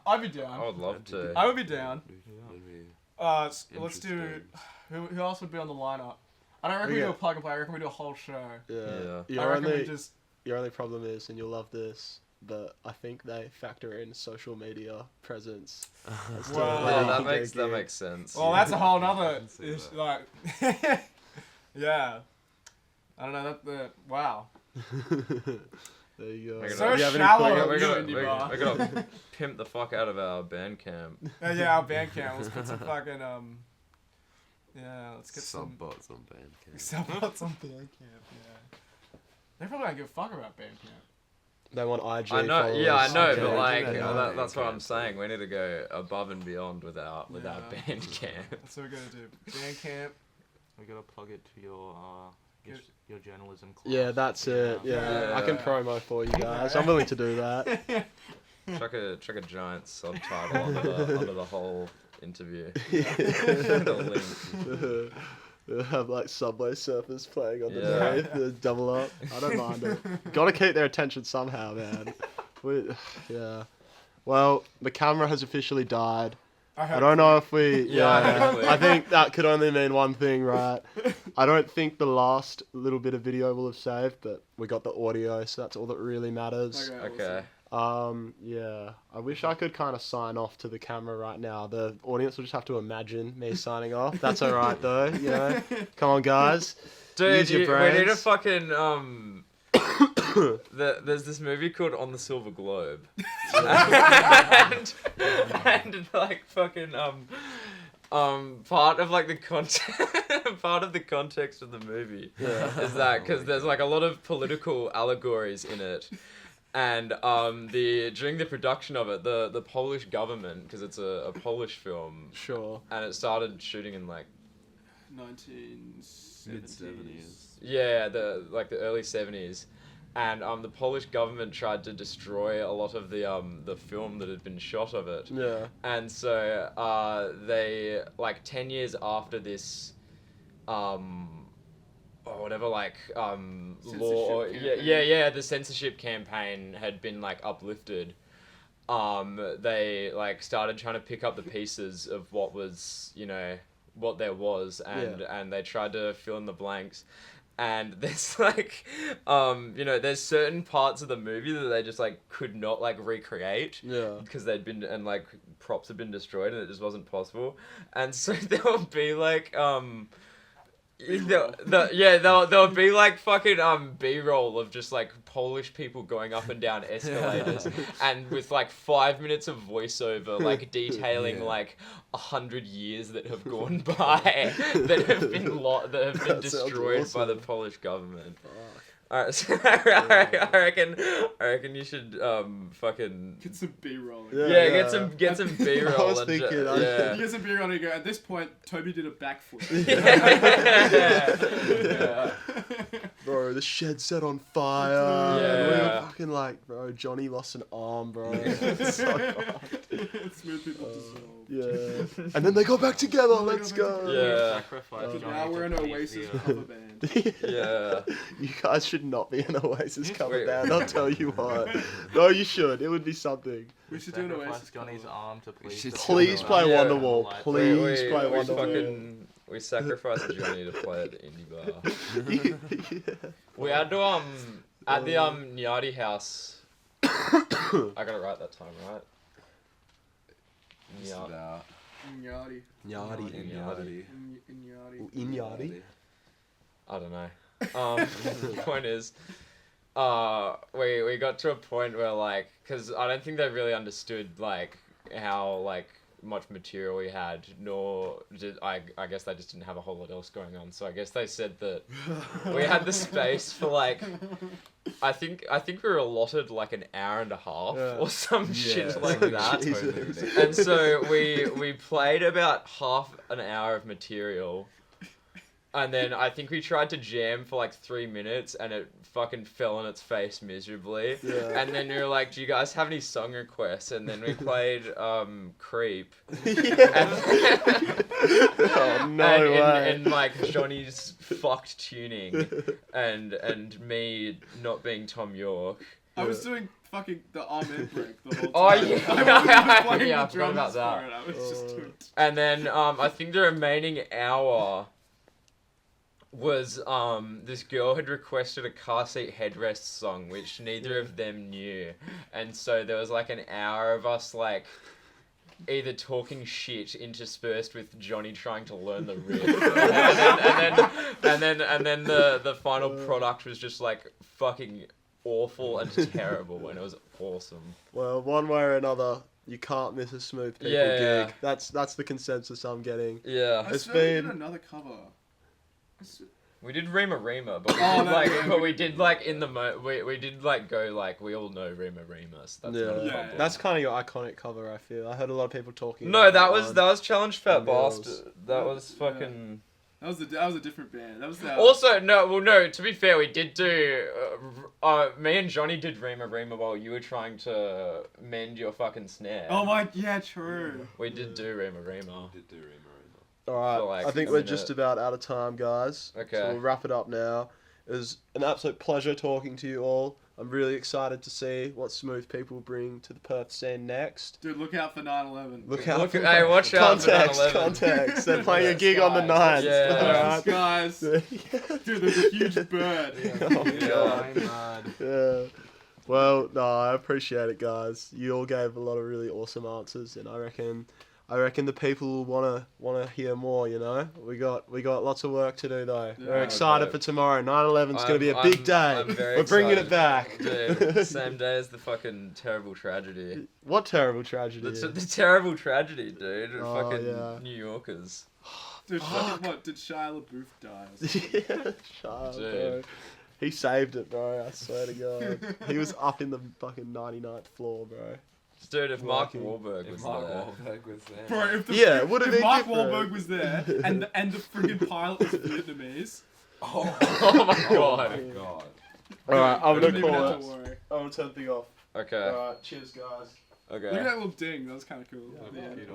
[SPEAKER 4] I'd be down.
[SPEAKER 3] I would love to.
[SPEAKER 4] I would be down.
[SPEAKER 6] That'd be
[SPEAKER 4] Let's do.
[SPEAKER 6] interesting.
[SPEAKER 4] Who else would be on the lineup? I don't reckon we do
[SPEAKER 2] Yeah.
[SPEAKER 4] a plug and play. I reckon we do a whole show.
[SPEAKER 2] Yeah.
[SPEAKER 3] Yeah.
[SPEAKER 4] I
[SPEAKER 2] Your
[SPEAKER 4] reckon we
[SPEAKER 2] only
[SPEAKER 4] just.
[SPEAKER 2] your only problem is, and you'll love this, but I think they factor in social media presence. as to
[SPEAKER 4] Well,
[SPEAKER 2] whether
[SPEAKER 3] Yeah,
[SPEAKER 2] you
[SPEAKER 3] that
[SPEAKER 2] can get a
[SPEAKER 3] makes that
[SPEAKER 2] gig.
[SPEAKER 3] makes sense.
[SPEAKER 4] Well, that's a whole nother.
[SPEAKER 6] can see
[SPEAKER 4] Ish,
[SPEAKER 6] that.
[SPEAKER 4] like, yeah. I don't know. Wow.
[SPEAKER 2] There you go.
[SPEAKER 3] We're
[SPEAKER 4] So
[SPEAKER 3] gonna-
[SPEAKER 2] Do you have any
[SPEAKER 4] shallow.
[SPEAKER 2] plug-
[SPEAKER 3] We're
[SPEAKER 4] Indie
[SPEAKER 3] gonna,
[SPEAKER 4] bar.
[SPEAKER 3] we're gonna pimp the fuck out of our band camp.
[SPEAKER 4] Yeah, our band camp. Let's put some fucking Yeah, let's get
[SPEAKER 6] Sub bots on Bandcamp.
[SPEAKER 4] some subbots on Bandcamp. Yeah. They probably don't give a fuck about Bandcamp.
[SPEAKER 2] They want IG.
[SPEAKER 3] I know,
[SPEAKER 2] followers.
[SPEAKER 3] yeah, I know,
[SPEAKER 6] Yeah,
[SPEAKER 3] but
[SPEAKER 6] yeah,
[SPEAKER 3] like
[SPEAKER 6] yeah,
[SPEAKER 3] that's what
[SPEAKER 6] yeah.
[SPEAKER 3] I'm saying. We need to go above and beyond with our
[SPEAKER 4] Yeah.
[SPEAKER 3] band camp.
[SPEAKER 4] That's what we're gonna do. Bandcamp.
[SPEAKER 5] We gotta plug it to your journalism class.
[SPEAKER 2] Yeah, that's it. Yeah,
[SPEAKER 3] Yeah.
[SPEAKER 2] I can promo for you guys. I'm willing to do that.
[SPEAKER 3] chuck a giant subtitle under the whole interview. The link.
[SPEAKER 2] We'll have like Subway Surfers playing on
[SPEAKER 3] Yeah.
[SPEAKER 2] the double up. I don't mind it. Gotta keep their attention somehow, man. Yeah. Well, the camera has officially died. I don't know if we.
[SPEAKER 3] Yeah, hopefully.
[SPEAKER 2] I think that could only mean one thing, right? I don't think the last little bit of video will have saved, but we got the audio, so that's all that really matters.
[SPEAKER 3] Okay.
[SPEAKER 2] Yeah. I wish I could kind of sign off to the camera right now. The audience will just have to imagine me signing off. That's all right, though. You know. Come on, guys.
[SPEAKER 3] Dude,
[SPEAKER 2] Use your
[SPEAKER 3] we need a
[SPEAKER 2] brains.
[SPEAKER 3] fucking there's this movie called On the Silver Globe, and like fucking part of like the part of the context of the movie is that because there's like a lot of political allegories in it. And during the production of it, the Polish government, because it's a Polish film,
[SPEAKER 2] Sure.
[SPEAKER 3] and it started shooting in like
[SPEAKER 4] 1970s.
[SPEAKER 6] Mid-70s.
[SPEAKER 3] yeah, the early 70s, and the Polish government tried to destroy a lot of the film that had been shot of it.
[SPEAKER 2] Yeah.
[SPEAKER 3] And so they, like 10 years after this or whatever, like law,
[SPEAKER 4] Censorship
[SPEAKER 3] yeah, the censorship campaign had been like uplifted. They like started trying to pick up the pieces of what was, you know, what there was, and they tried to fill in the blanks. And there's like, you know, there's certain parts of the movie that they just like could not like recreate.
[SPEAKER 2] Yeah.
[SPEAKER 3] Because they'd been, and like props had been destroyed and it just wasn't possible. And so there would be like, there'll be like fucking B-roll of just like Polish people going up and down escalators and with like 5 minutes of voiceover like detailing like 100 years that have gone by that have been
[SPEAKER 2] That sounds
[SPEAKER 3] destroyed by the
[SPEAKER 2] awesome.
[SPEAKER 3] Polish government. Alright, so I reckon you should fucking
[SPEAKER 4] Get some B-roll.
[SPEAKER 3] yeah, get some B-roll.
[SPEAKER 2] I was
[SPEAKER 3] and
[SPEAKER 2] thinking,
[SPEAKER 3] yeah.
[SPEAKER 4] You get some B-roll and you go, at this point, Toby did a backflip.
[SPEAKER 3] Yeah.
[SPEAKER 2] Bro, the shed set on fire.
[SPEAKER 3] Yeah.
[SPEAKER 2] And we were fucking like, bro, Johnny lost an arm, bro. It's so hard.
[SPEAKER 4] Smooth people dissolve.
[SPEAKER 2] Yeah. And then they got back together.
[SPEAKER 4] They
[SPEAKER 2] Let's
[SPEAKER 4] got back
[SPEAKER 2] go.
[SPEAKER 3] Yeah.
[SPEAKER 5] Sacrifice
[SPEAKER 4] So
[SPEAKER 5] Johnny
[SPEAKER 4] now we're
[SPEAKER 5] to
[SPEAKER 4] an
[SPEAKER 5] please
[SPEAKER 4] Oasis
[SPEAKER 5] the,
[SPEAKER 4] cover band.
[SPEAKER 3] Yeah.
[SPEAKER 2] You guys should not be an Oasis cover
[SPEAKER 3] Wait.
[SPEAKER 2] band. I'll tell you what. No, you should. It would be something.
[SPEAKER 4] We should do an
[SPEAKER 5] sacrifice
[SPEAKER 4] Oasis
[SPEAKER 5] Johnny's
[SPEAKER 4] cover.
[SPEAKER 5] arm to please.
[SPEAKER 6] should
[SPEAKER 5] the
[SPEAKER 2] Please
[SPEAKER 5] Lord.
[SPEAKER 2] play
[SPEAKER 3] Yeah.
[SPEAKER 2] Wonderwall.
[SPEAKER 5] Light.
[SPEAKER 2] Please
[SPEAKER 3] we
[SPEAKER 2] play Wonderwall.
[SPEAKER 3] fucking we sacrificed Johnny to play at the indie bar.
[SPEAKER 2] Yeah.
[SPEAKER 3] We had to at the Nyadi house. I got it right that time, right?
[SPEAKER 6] Just
[SPEAKER 3] Nyadi.
[SPEAKER 6] about.
[SPEAKER 4] Inyadi.
[SPEAKER 2] Nyadi.
[SPEAKER 3] Nyadi.
[SPEAKER 4] Inyadi.
[SPEAKER 2] Inyadi.
[SPEAKER 3] I don't know. The point is, we got to a point where like, cause I don't think they really understood like how like much material we had, nor did I guess they just didn't have a whole lot else going on. So I guess they said that we had the space for like, I think we were allotted like an hour and a half
[SPEAKER 2] Yeah.
[SPEAKER 3] or some shit
[SPEAKER 6] Yeah,
[SPEAKER 3] like
[SPEAKER 6] like,
[SPEAKER 3] that.
[SPEAKER 2] Jesus.
[SPEAKER 3] And so we played about half an hour of material. And then I think we tried to jam for like 3 minutes and it fucking fell on its face miserably.
[SPEAKER 2] Yeah.
[SPEAKER 3] And then we were like, do you guys have any song requests? And then we played Creep.
[SPEAKER 2] Oh, no way.
[SPEAKER 3] And like Johnny's fucked tuning and me not being Tom York.
[SPEAKER 4] I was doing fucking the Ahmed break the whole time.
[SPEAKER 3] Oh, yeah.
[SPEAKER 4] I wasn't playing
[SPEAKER 3] Yeah, I
[SPEAKER 4] the
[SPEAKER 3] forgot
[SPEAKER 4] drums
[SPEAKER 3] about that.
[SPEAKER 4] for it. I was just doing...
[SPEAKER 3] And then I think the remaining hour was this girl had requested a car seat headrest song which neither of them knew, and so there was like an hour of us like either talking shit interspersed with Johnny trying to learn the riff, and then the final product was just like fucking awful and terrible, and it was awesome.
[SPEAKER 2] Well, one way or another, you can't miss a Smooth People
[SPEAKER 3] Yeah.
[SPEAKER 2] gig. That's the consensus I'm getting.
[SPEAKER 3] Yeah.
[SPEAKER 4] I
[SPEAKER 2] It's
[SPEAKER 4] swear we did
[SPEAKER 2] been-
[SPEAKER 4] another cover.
[SPEAKER 3] We did Rima, but we
[SPEAKER 4] Oh,
[SPEAKER 3] did
[SPEAKER 4] no,
[SPEAKER 3] like,
[SPEAKER 4] yeah.
[SPEAKER 3] but we did like in the we did like go like we all know Rima, so that's not a
[SPEAKER 2] Yeah.
[SPEAKER 3] problem.
[SPEAKER 2] That's kind of your iconic cover, I feel. I heard a lot of people talking
[SPEAKER 3] No,
[SPEAKER 2] about
[SPEAKER 3] that was Challenge Fat
[SPEAKER 2] And Girls.
[SPEAKER 3] Bastard. That was fucking.
[SPEAKER 4] That
[SPEAKER 7] That was a different band. That was
[SPEAKER 3] Also, no. To be fair, we did do. Me and Johnny did Rima Rima while you were trying to mend your fucking snare.
[SPEAKER 7] Oh my, yeah, true.
[SPEAKER 3] We did do Rima Rima.
[SPEAKER 6] Did do Rima
[SPEAKER 2] All right,
[SPEAKER 3] For, like,
[SPEAKER 2] I think
[SPEAKER 3] a
[SPEAKER 2] we're
[SPEAKER 3] minute.
[SPEAKER 2] just about out of time, guys.
[SPEAKER 3] Okay.
[SPEAKER 2] So we'll wrap it up now. It was an absolute pleasure talking to you all. I'm really excited to see what Smooth People bring to the Perth scene next.
[SPEAKER 7] Dude, look out for 9/11.
[SPEAKER 2] Look out for
[SPEAKER 3] Hey, watch out for
[SPEAKER 2] context,
[SPEAKER 3] 9/11.
[SPEAKER 2] context. They're playing a gig on the
[SPEAKER 7] Skies.
[SPEAKER 2] 9th.
[SPEAKER 3] Yeah.
[SPEAKER 7] Guys, dude, there's a huge bird.
[SPEAKER 2] Oh,
[SPEAKER 3] Yeah.
[SPEAKER 2] God.
[SPEAKER 5] I'm mad.
[SPEAKER 2] Yeah. Well, no, I appreciate it, guys. You all gave a lot of really awesome answers, and I reckon the people will wanna hear more. You know, we got lots of work to do though.
[SPEAKER 7] Yeah.
[SPEAKER 2] We're excited
[SPEAKER 3] Okay.
[SPEAKER 2] for tomorrow. 9/11's gonna be a big day.
[SPEAKER 3] I'm very
[SPEAKER 2] We're bringing it
[SPEAKER 3] excited.
[SPEAKER 2] back.
[SPEAKER 3] Dude, same day as the fucking terrible tragedy.
[SPEAKER 2] What terrible tragedy!
[SPEAKER 3] The terrible tragedy, dude.
[SPEAKER 2] Oh,
[SPEAKER 3] Fucking
[SPEAKER 2] yeah.
[SPEAKER 3] New Yorkers.
[SPEAKER 7] Dude, what? Did Shia LaBeouf die?
[SPEAKER 2] Yeah, shut up,
[SPEAKER 3] Dude.
[SPEAKER 2] bro. He saved it, bro. I swear to God. He was up in the fucking 99th floor, bro.
[SPEAKER 3] Dude, if Mark
[SPEAKER 2] Working.
[SPEAKER 3] Wahlberg
[SPEAKER 6] If
[SPEAKER 3] was
[SPEAKER 6] Mark
[SPEAKER 3] there.
[SPEAKER 6] Wahlberg was there.
[SPEAKER 7] Bro, if the,
[SPEAKER 2] Yeah, it would've
[SPEAKER 7] if
[SPEAKER 2] been
[SPEAKER 7] Mark
[SPEAKER 2] different.
[SPEAKER 7] Wahlberg was there and the friggin' pilot was Vietnamese,
[SPEAKER 3] Oh my god.
[SPEAKER 6] Oh my god.
[SPEAKER 2] Alright, I'm
[SPEAKER 7] we
[SPEAKER 2] gonna
[SPEAKER 7] don't even
[SPEAKER 2] call
[SPEAKER 7] have to
[SPEAKER 2] it.
[SPEAKER 7] worry.
[SPEAKER 2] I'm gonna turn the thing off.
[SPEAKER 3] Okay.
[SPEAKER 2] Alright, cheers, guys.
[SPEAKER 3] Okay.
[SPEAKER 7] Look at that little ding. That was kind of cool.
[SPEAKER 6] Yeah,
[SPEAKER 7] Yeah.
[SPEAKER 6] beautiful.